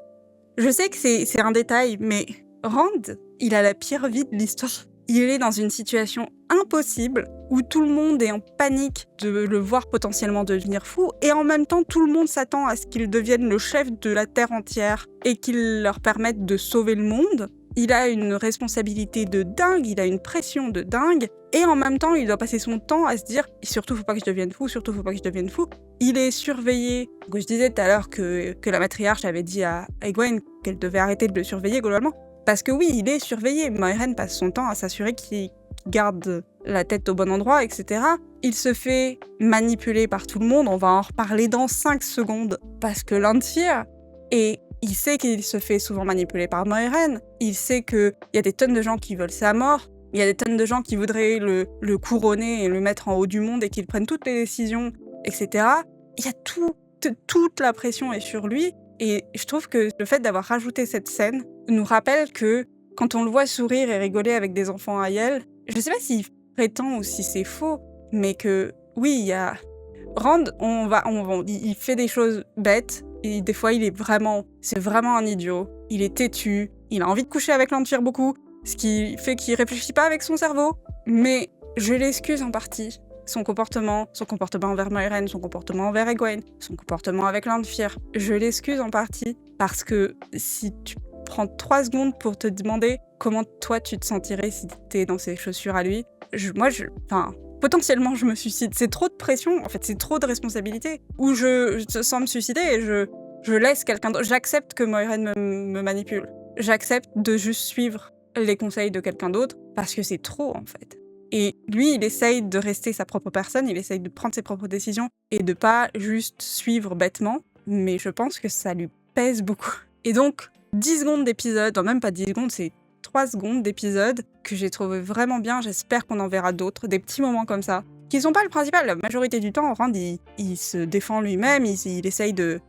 A: Je sais que c'est un détail, mais Rand, il a la pire vie de l'histoire. Il est dans une situation impossible où tout le monde est en panique de le voir potentiellement devenir fou, et en même temps tout le monde s'attend à ce qu'il devienne le chef de la Terre entière et qu'il leur permette de sauver le monde. Il a une responsabilité de dingue, il a une pression de dingue, et en même temps il doit passer son temps à se dire « surtout faut pas que je devienne fou, surtout faut pas que je devienne fou ». Il est surveillé. Donc, je disais tout à l'heure que la matriarche avait dit à Egwene qu'elle devait arrêter de le surveiller globalement. Parce que oui, il est surveillé. Moiraine passe son temps à s'assurer qu'il garde la tête au bon endroit, etc. Il se fait manipuler par tout le monde, on va en reparler dans 5 secondes. Parce que Lanfear, et il sait qu'il se fait souvent manipuler par Moiraine, il sait qu'il y a des tonnes de gens qui veulent sa mort, il y a des tonnes de gens qui voudraient le couronner et le mettre en haut du monde et qu'il prenne toutes les décisions, etc. Il y a toute la pression est sur lui, et je trouve que le fait d'avoir rajouté cette scène nous rappelle que quand on le voit sourire et rigoler avec des enfants à Aiel, je sais pas s'il prétend ou si c'est faux, mais que oui, il y a Rand, il fait des choses bêtes, et des fois c'est vraiment un idiot. Il est têtu, il a envie de coucher avec Lanfear beaucoup, ce qui fait qu'il réfléchit pas avec son cerveau, mais je l'excuse en partie. Son comportement envers Moiraine, son comportement envers Egwene, son comportement avec Lanfear. Je l'excuse en partie parce que si tu prends 3 secondes pour te demander comment toi tu te sentirais si t'étais dans ses chaussures à lui, potentiellement je me suicide. C'est trop de pression, en fait, c'est trop de responsabilité. Ou je sens me suicider et je laisse quelqu'un d'autre. J'accepte que Moiraine me manipule. J'accepte de juste suivre les conseils de quelqu'un d'autre parce que c'est trop en fait. Et lui, il essaye de rester sa propre personne, il essaye de prendre ses propres décisions et de pas juste suivre bêtement, mais je pense que ça lui pèse beaucoup. Et donc, 10 secondes d'épisode, non même pas 10 secondes, c'est 3 secondes d'épisode que j'ai trouvé vraiment bien, j'espère qu'on en verra d'autres, des petits moments comme ça, qui sont pas le principal. La majorité du temps, Rand, il se défend lui-même, il essaye de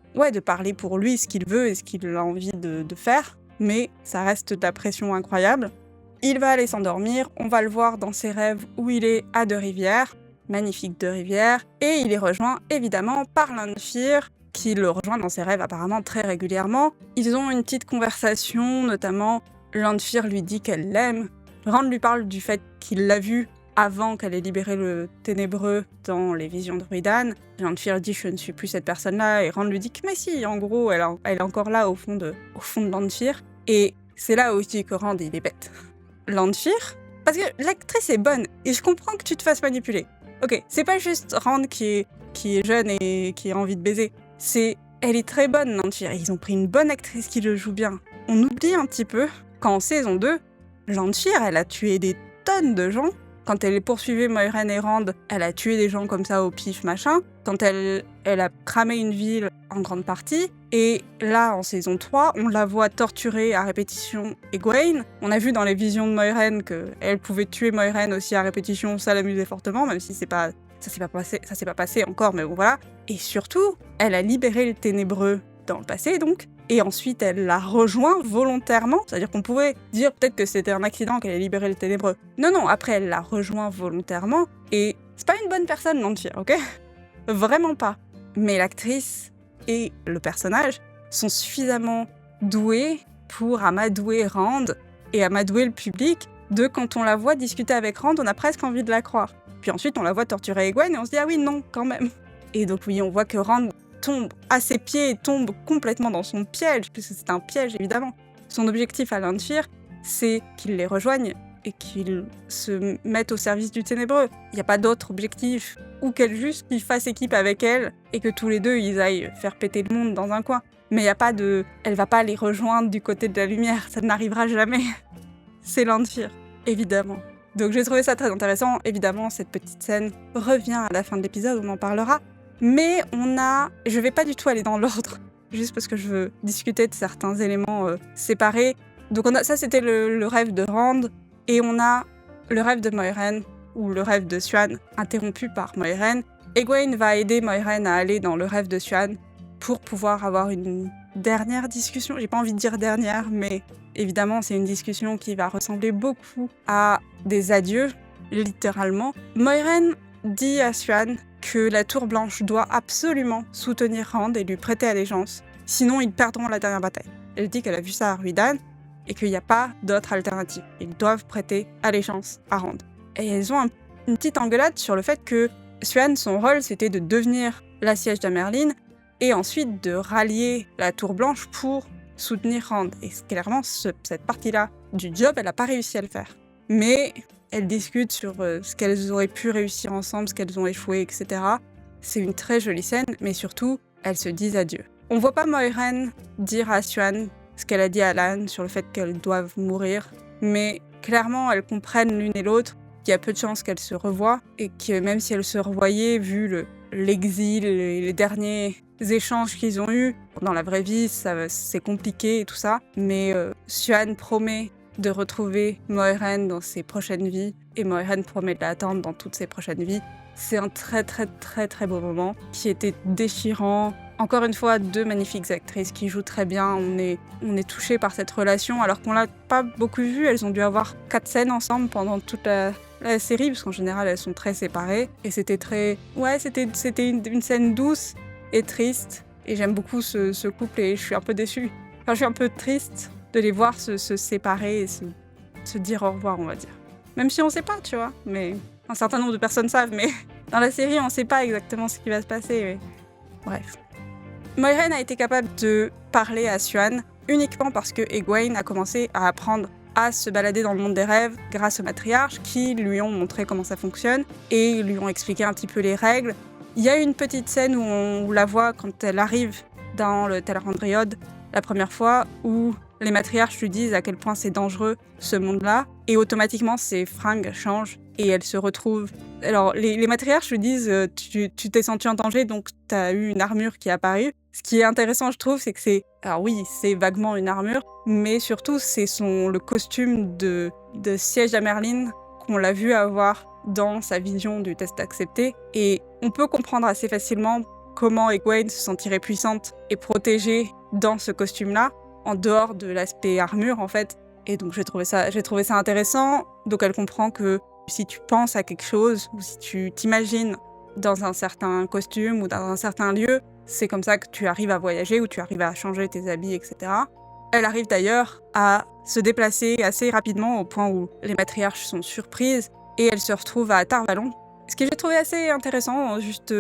A: parler pour lui ce qu'il veut et ce qu'il a envie de faire, mais ça reste de la pression incroyable. Il va aller s'endormir, on va le voir dans ses rêves où il est à Deux-Rivières, magnifique Deux-Rivières, et il est rejoint évidemment par Lanfear, qui le rejoint dans ses rêves apparemment très régulièrement. Ils ont une petite conversation, notamment Lanfear lui dit qu'elle l'aime, Rand lui parle du fait qu'il l'a vue avant qu'elle ait libéré le Ténébreux dans les visions de Ruidan. Lanfear dit « je ne suis plus cette personne-là », et Rand lui dit que mais si, en gros, elle est encore là au fond de Lanfear. Et c'est là où je dis que Rand, il est bête. Lanfear, parce que l'actrice est bonne, et je comprends que tu te fasses manipuler. Ok, c'est pas juste Rand qui est jeune et qui a envie de baiser, elle est très bonne, Lanfear. Ils ont pris une bonne actrice qui le joue bien. On oublie un petit peu qu'en saison 2, Lanfear, elle a tué des tonnes de gens. Quand elle poursuivait Moiraine et Rand, elle a tué des gens comme ça au pif, machin. Quand elle a cramé une ville en grande partie. Et là, en saison 3, on la voit torturer à répétition Egwene. On a vu dans les visions de Moiraine qu'elle pouvait tuer Moiraine aussi à répétition, ça l'amusait fortement, même si ça s'est pas passé encore, mais bon voilà. Et surtout, elle a libéré le Ténébreux dans le passé, donc. Et ensuite, elle l'a rejoint volontairement. C'est-à-dire qu'on pouvait dire peut-être que c'était un accident qu'elle ait libéré le Ténébreux. Non, après, elle l'a rejoint volontairement. Et c'est pas une bonne personne, Lanfear, ok ? Vraiment pas. Mais l'actrice et le personnage sont suffisamment doués pour amadouer Rand et amadouer le public de quand on la voit discuter avec Rand, on a presque envie de la croire. Puis ensuite, on la voit torturer Egwene et on se dit « ah oui, non, quand même ». Et donc oui, on voit que Rand tombe à ses pieds et tombe complètement dans son piège, puisque c'est un piège évidemment. Son objectif à Lanfear, c'est qu'il les rejoigne et qu'il se mette au service du Ténébreux. Il n'y a pas d'autre objectif, ou qu'elle juste qu'il fasse équipe avec elle et que tous les deux ils aillent faire péter le monde dans un coin. Mais il y a pas de... Elle va pas les rejoindre du côté de la lumière, ça n'arrivera jamais. C'est Lanfear, évidemment. Donc j'ai trouvé ça très intéressant. Évidemment, cette petite scène revient à la fin de l'épisode, on en parlera. Mais je vais pas du tout aller dans l'ordre, juste parce que je veux discuter de certains éléments séparés. Donc ça c'était le rêve de Rand, et on a le rêve de Moiraine. ou le rêve de Xuan, interrompu par Moiren, Egwene va aider Moiren à aller dans le rêve de Xuan pour pouvoir avoir une dernière discussion. J'ai pas envie de dire dernière, mais évidemment, c'est une discussion qui va ressembler beaucoup à des adieux, littéralement. Moiren dit à Xuan que la Tour Blanche doit absolument soutenir Rand et lui prêter allégeance, sinon ils perdront la dernière bataille. Elle dit qu'elle a vu ça à Ruidan et qu'il n'y a pas d'autre alternative. Ils doivent prêter allégeance à Rand. Et elles ont une petite engueulade sur le fait que Xuan, son rôle, c'était de devenir la siège d'Amerlin et ensuite de rallier la Tour Blanche pour soutenir Rand. Et clairement, cette partie-là du job, elle n'a pas réussi à le faire. Mais elles discutent sur ce qu'elles auraient pu réussir ensemble, ce qu'elles ont échoué, etc. C'est une très jolie scène, mais surtout, elles se disent adieu. On voit pas Moiren dire à Xuan ce qu'elle a dit à Lan sur le fait qu'elles doivent mourir, mais clairement, elles comprennent l'une et l'autre qu'il y a peu de chances qu'elles se revoient, et que même si elles se revoyaient, vu l'exil et les derniers échanges qu'ils ont eus, dans la vraie vie, c'est compliqué et tout ça, mais Xuan promet de retrouver Moiren dans ses prochaines vies, et Moiren promet de l'attendre dans toutes ses prochaines vies. C'est un très très très très beau moment, qui était déchirant. Encore une fois, 2 magnifiques actrices qui jouent très bien, on est touché par cette relation, alors qu'on l'a pas beaucoup vue, elles ont dû avoir 4 scènes ensemble pendant toute la série, parce qu'en général elles sont très séparées, et c'était très... Ouais, c'était une scène douce et triste, et j'aime beaucoup ce couple, et je suis un peu déçue. Enfin, je suis un peu triste de les voir se séparer et se dire au revoir, on va dire. Même si on sait pas, tu vois, mais un certain nombre de personnes savent, mais dans la série, on sait pas exactement ce qui va se passer, mais... Bref. Moiren a été capable de parler à Xuan uniquement parce que Egwene a commencé à apprendre à se balader dans le monde des rêves grâce aux matriarches qui lui ont montré comment ça fonctionne et lui ont expliqué un petit peu les règles. Il y a une petite scène où on la voit quand elle arrive dans le Tel'aran'rhiod la première fois, où les matriarches lui disent à quel point c'est dangereux ce monde-là, et automatiquement ses fringues changent et elle se retrouve... Alors les matriarches lui disent tu t'es senti en danger, donc t'as eu une armure qui est apparue. Ce qui est intéressant, je trouve, c'est que c'est... Alors oui, c'est vaguement une armure, mais surtout c'est le costume de siège d'Amerlin qu'on l'a vu avoir dans sa vision du test accepté, et on peut comprendre assez facilement comment Egwene se sentirait puissante et protégée dans ce costume-là, en dehors de l'aspect armure en fait. Et donc j'ai trouvé ça intéressant. Donc elle comprend que si tu penses à quelque chose, ou si tu t'imagines dans un certain costume ou dans un certain lieu, c'est comme ça que tu arrives à voyager, ou tu arrives à changer tes habits, etc. Elle arrive d'ailleurs à se déplacer assez rapidement au point où les matriarches sont surprises, et elle se retrouve à Tar Valon. Ce que j'ai trouvé assez intéressant, juste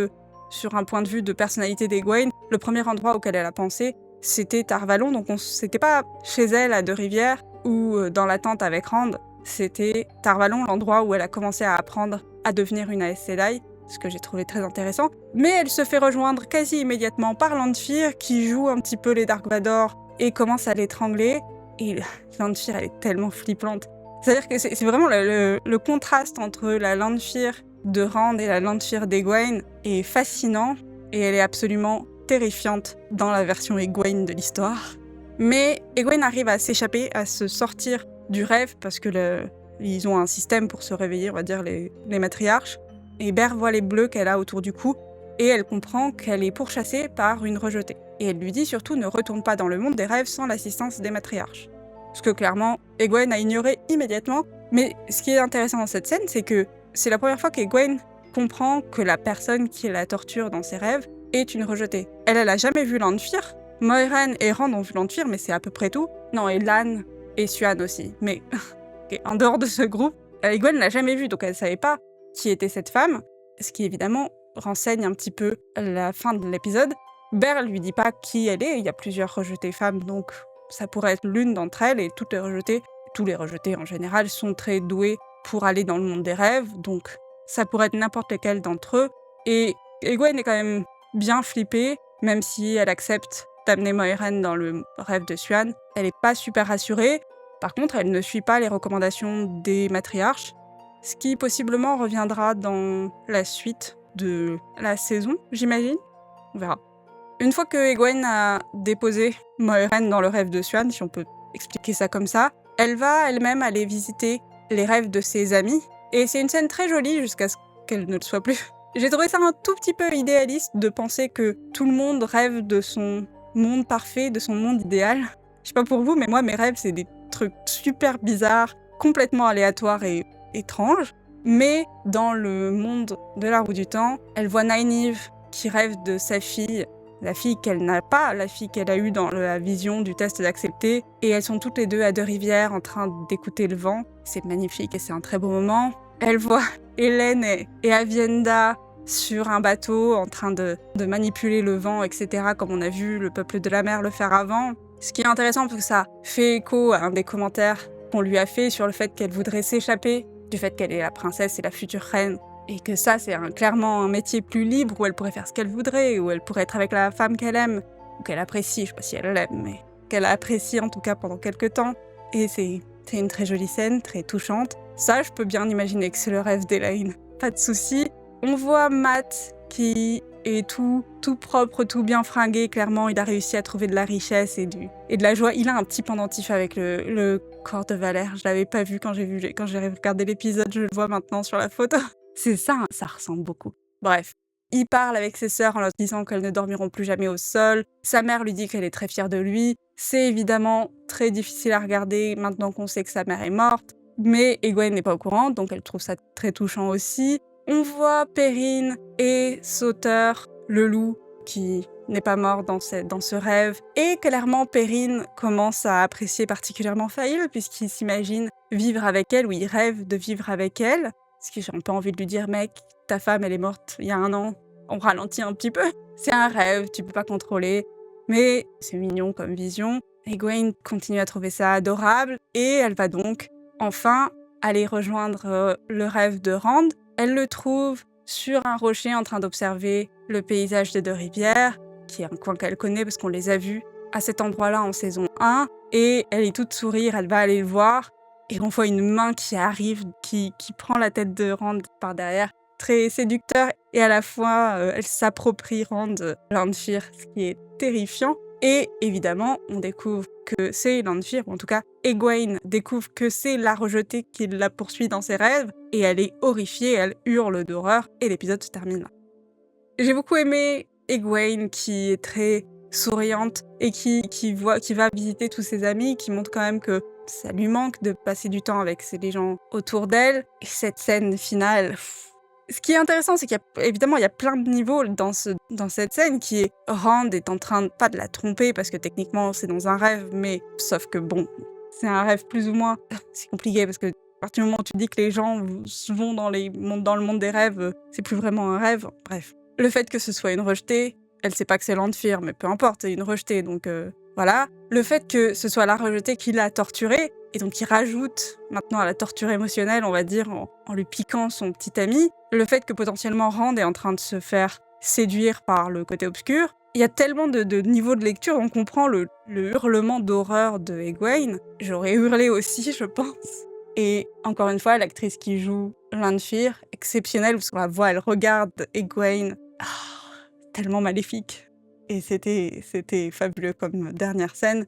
A: sur un point de vue de personnalité d'Egwene, le premier endroit auquel elle a pensé, c'était Tar Valon, donc c'était pas chez elle à Deux-Rivières ou dans la tente avec Rand, c'était Tar Valon, l'endroit où elle a commencé à apprendre à devenir une Aes Sedai, ce que j'ai trouvé très intéressant. Mais elle se fait rejoindre quasi immédiatement par Lanfear, qui joue un petit peu les Dark Vador et commence à l'étrangler. Et Lanfear, elle est tellement flippante. C'est-à-dire que c'est vraiment le contraste entre la Lanfear de Rand et la Lanfear d'Egwene est fascinant, et elle est absolument terrifiante dans la version Egwene de l'histoire. Mais Egwene arrive à s'échapper, à se sortir du rêve, parce que ils ont un système pour se réveiller, on va dire, les matriarches. Et Ber voit les bleus qu'elle a autour du cou, et elle comprend qu'elle est pourchassée par une rejetée. Et elle lui dit surtout ne retourne pas dans le monde des rêves sans l'assistance des matriarches. Ce que clairement, Egwene a ignoré immédiatement. Mais ce qui est intéressant dans cette scène, c'est que c'est la première fois qu'Egwene comprend que la personne qui la torture dans ses rêves est une rejetée. Elle a jamais vu Lanfear. Moiren et Rand ont vu Lanfear, mais c'est à peu près tout. Non, et Lan et Xuan aussi. Mais en dehors de ce groupe, Egwene l'a jamais vue, donc elle savait pas qui était cette femme. Ce qui évidemment renseigne un petit peu la fin de l'épisode. Ber lui dit pas qui elle est, il y a plusieurs rejetées femmes, donc ça pourrait être l'une d'entre elles, et tous les rejetés en général, sont très doués pour aller dans le monde des rêves, donc ça pourrait être n'importe lequel d'entre eux. Et Egwene est quand même bien flippée, même si elle accepte d'amener Moiren dans le rêve de Xuan. Elle est pas super rassurée. Par contre, elle ne suit pas les recommandations des matriarches, ce qui possiblement reviendra dans la suite de la saison, j'imagine. On verra. Une fois que Egwene a déposé Moiren dans le rêve de Xuan, si on peut expliquer ça comme ça, elle va elle-même aller visiter les rêves de ses amis, Et c'est une scène très jolie jusqu'à ce qu'elle ne le soit plus. J'ai trouvé ça un tout petit peu idéaliste de penser que tout le monde rêve de son monde parfait, de son monde idéal. Je sais pas pour vous, mais moi, mes rêves, c'est des trucs super bizarres, complètement aléatoires et étranges. Mais dans le monde de la roue du temps, elle voit Nynaeve qui rêve de sa fille, la fille qu'elle n'a pas, la fille qu'elle a eue dans la vision du test d'accepter. Et elles sont toutes les deux à Deux-Rivières en train d'écouter le vent. C'est magnifique et c'est un très beau moment. Elle voit Hélène et Avienda sur un bateau en train de manipuler le vent, etc., comme on a vu le peuple de la mer le faire avant. Ce qui est intéressant parce que ça fait écho à un des commentaires qu'on lui a fait sur le fait qu'elle voudrait s'échapper du fait qu'elle est la princesse et la future reine. Et que ça, c'est clairement un métier plus libre où elle pourrait faire ce qu'elle voudrait, où elle pourrait être avec la femme qu'elle aime, ou qu'elle apprécie, je sais pas si elle l'aime, mais qu'elle apprécie en tout cas pendant quelques temps. Et c'est une très jolie scène, très touchante. Ça, je peux bien imaginer que c'est le rêve d'Elaine. Pas de souci. On voit Matt qui est tout propre, tout bien fringué. Clairement, il a réussi à trouver de la richesse et de la joie. Il a un petit pendentif avec le corps de Valère. Je l'avais pas vu quand j'ai regardé l'épisode. Je le vois maintenant sur la photo. C'est ça, hein, ça ressemble beaucoup. Bref. Il parle avec ses sœurs en leur disant qu'elles ne dormiront plus jamais au sol. Sa mère lui dit qu'elle est très fière de lui. C'est évidemment très difficile à regarder maintenant qu'on sait que sa mère est morte. Mais Egwene n'est pas au courant, donc elle trouve ça très touchant aussi. On voit Perrine et Sauter, le loup, qui n'est pas mort dans ce rêve. Et clairement, Perrine commence à apprécier particulièrement Faïl, puisqu'il s'imagine vivre avec elle, ou il rêve de vivre avec elle. Parce que j'ai un peu envie de lui dire, mec, ta femme, elle est morte il y a 1 an. On ralentit un petit peu. C'est un rêve, tu peux pas contrôler. Mais c'est mignon comme vision. Egwene continue à trouver ça adorable. Et elle va donc enfin aller rejoindre le rêve de Rand. Elle le trouve sur un rocher en train d'observer le paysage des Deux-Rivières, qui est un coin qu'elle connaît parce qu'on les a vus à cet endroit-là en saison 1. Et elle est toute sourire, elle va aller le voir. Et on voit une main qui arrive, qui prend la tête de Rand par derrière, très séducteur. Et à la fois, elle s'approprie Rand Lanfear, ce qui est terrifiant. Et évidemment, on découvre que c'est Lanfear, ou en tout cas, Egwene découvre que c'est la rejetée qui la poursuit dans ses rêves. Et elle est horrifiée, elle hurle d'horreur, et l'épisode se termine là. J'ai beaucoup aimé Egwene, qui est très souriante et qui va visiter tous ses amis, qui montre quand même que ça lui manque de passer du temps avec les gens autour d'elle. Et cette scène finale... Ce qui est intéressant, c'est qu'évidemment, il y a plein de niveaux dans cette scène qui est Rand est en train, pas de la tromper, parce que techniquement, c'est dans un rêve, mais sauf que bon, c'est un rêve plus ou moins... C'est compliqué, parce que à partir du moment où tu dis que les gens vont dans le monde des rêves, c'est plus vraiment un rêve. Bref. Le fait que ce soit une rejetée, elle sait pas que c'est Lanfear, mais peu importe, c'est une rejetée, donc voilà. Le fait que ce soit la rejetée qui l'a torturée, et donc qui rajoute maintenant à la torture émotionnelle, on va dire, en lui piquant son petit ami, le fait que potentiellement Rand est en train de se faire séduire par le côté obscur. Il y a tellement de niveaux de lecture, on comprend le hurlement d'horreur de Egwene. J'aurais hurlé aussi, je pense. Et encore une fois, l'actrice qui joue Lanfear, exceptionnelle, parce qu'on la voit, elle regarde Egwene, tellement maléfique. Et c'était fabuleux comme dernière scène.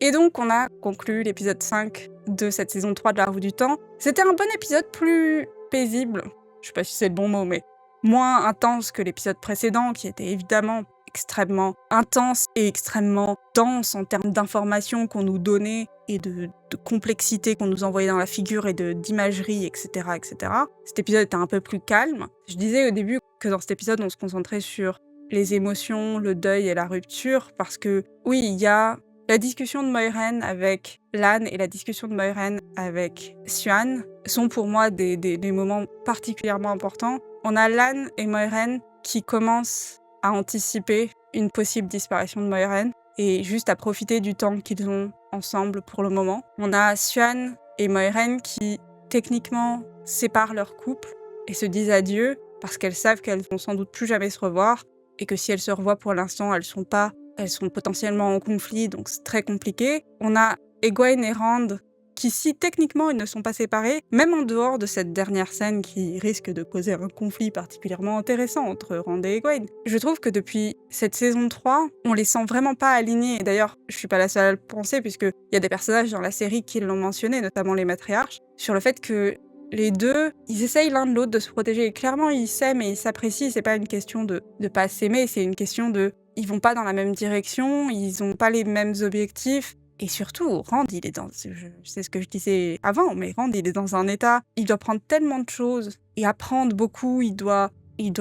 A: Et donc, on a conclu l'épisode 5 de cette saison 3 de La Roue du Temps. C'était un bon épisode, plus paisible, je sais pas si c'est le bon mot, mais moins intense que l'épisode précédent, qui était évidemment extrêmement intense et extrêmement dense en termes d'informations qu'on nous donnait et de complexité qu'on nous envoyait dans la figure et d'imagerie, etc., etc. Cet épisode était un peu plus calme. Je disais au début que dans cet épisode, on se concentrait sur les émotions, le deuil et la rupture, parce que oui, il y a la discussion de Moiraine avec Lan et la discussion de Moiraine avec Siuan sont pour moi des moments particulièrement importants. On a Lan et Moiraine qui commencent à anticiper une possible disparition de Moiraine et juste à profiter du temps qu'ils ont ensemble pour le moment. On a Siuan et Moiraine qui, techniquement, séparent leur couple et se disent adieu parce qu'elles savent qu'elles vont sans doute plus jamais se revoir et que si elles se revoient pour l'instant, elles sont potentiellement en conflit, donc c'est très compliqué. On a Egwene et Rand qui, si techniquement ils ne sont pas séparés, même en dehors de cette dernière scène qui risque de causer un conflit particulièrement intéressant entre Rand et Egwene, je trouve que depuis cette saison 3, on les sent vraiment pas alignés. Et d'ailleurs, je suis pas la seule à le penser, puisqu'il y a des personnages dans la série qui l'ont mentionné, notamment les matriarches, sur le fait que les 2, ils essayent l'un de l'autre de se protéger. Clairement, ils s'aiment et ils s'apprécient, c'est pas une question de pas s'aimer, c'est une question de ils vont pas dans la même direction, ils ont pas les mêmes objectifs et surtout, Rand, il est dans c'est ce que je disais avant, mais Rand, il est dans un état, il doit prendre tellement de choses et apprendre beaucoup, il doit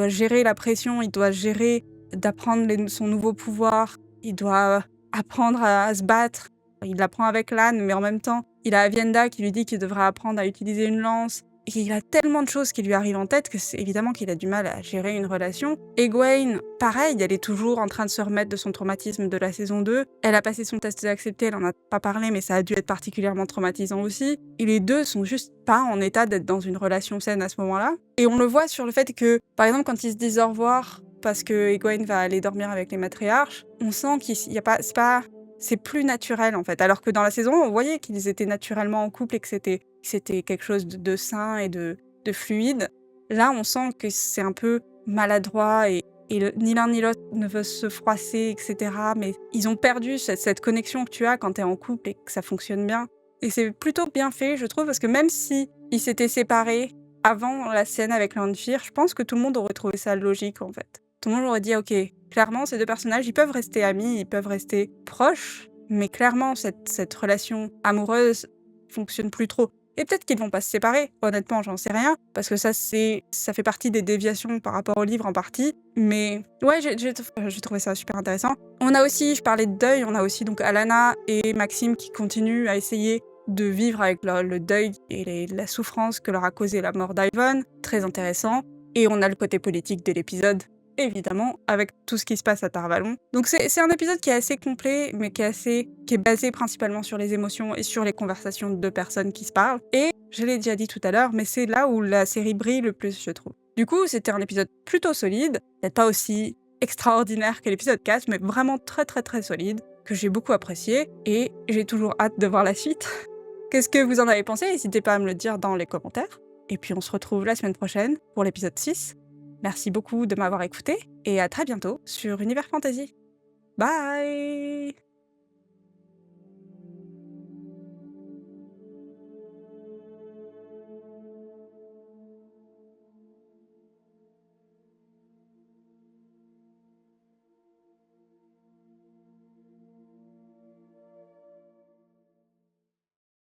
A: gérer la pression, il doit gérer d'apprendre son nouveau pouvoir, il doit apprendre à se battre. Il apprend avec Lan, mais en même temps, il a Aviendha qui lui dit qu'il devrait apprendre à utiliser une lance. Et il a tellement de choses qui lui arrivent en tête que c'est évidemment qu'il a du mal à gérer une relation. Egwene, pareil, elle est toujours en train de se remettre de son traumatisme de la saison 2. Elle a passé son test d'accepter, elle en a pas parlé, mais ça a dû être particulièrement traumatisant aussi. Et les deux sont juste pas en état d'être dans une relation saine à ce moment-là. Et on le voit sur le fait que, par exemple, quand ils se disent au revoir, parce que Egwene va aller dormir avec les matriarches, on sent qu'il y a pas, c'est plus naturel en fait. Alors que dans la saison, on voyait qu'ils étaient naturellement en couple et que c'était quelque chose de sain et de fluide. Là, on sent que c'est un peu maladroit et ni l'un ni l'autre ne veut se froisser, etc. Mais ils ont perdu cette connexion que tu as quand tu es en couple et que ça fonctionne bien. Et c'est plutôt bien fait, je trouve, parce que même si ils s'étaient séparés avant la scène avec Lanfear, je pense que tout le monde aurait trouvé ça logique en fait. Tout le monde aurait dit, ok, clairement, ces deux personnages, ils peuvent rester amis, ils peuvent rester proches, mais clairement, cette relation amoureuse fonctionne plus trop. Et peut-être qu'ils vont pas se séparer, honnêtement, j'en sais rien, parce que ça fait partie des déviations par rapport au livre en partie, mais ouais, j'ai trouvé ça super intéressant. On a aussi, je parlais de deuil, on a aussi donc Alanna et Maxime qui continuent à essayer de vivre avec le deuil et la souffrance que leur a causé la mort d'Ivan, très intéressant. Et on a le côté politique de l'épisode, évidemment, avec tout ce qui se passe à Tarvalon. Donc c'est un épisode qui est assez complet, mais qui est basé principalement sur les émotions et sur les conversations de deux personnes qui se parlent. Et je l'ai déjà dit tout à l'heure, mais c'est là où la série brille le plus, je trouve. Du coup, c'était un épisode plutôt solide, peut-être pas aussi extraordinaire que l'épisode 4, mais vraiment très très très solide, que j'ai beaucoup apprécié, et j'ai toujours hâte de voir la suite. Qu'est-ce que vous en avez pensé? N'hésitez pas à me le dire dans les commentaires. Et puis on se retrouve la semaine prochaine pour l'épisode 6. Merci beaucoup de m'avoir écouté et à très bientôt sur Univers Fantasy. Bye!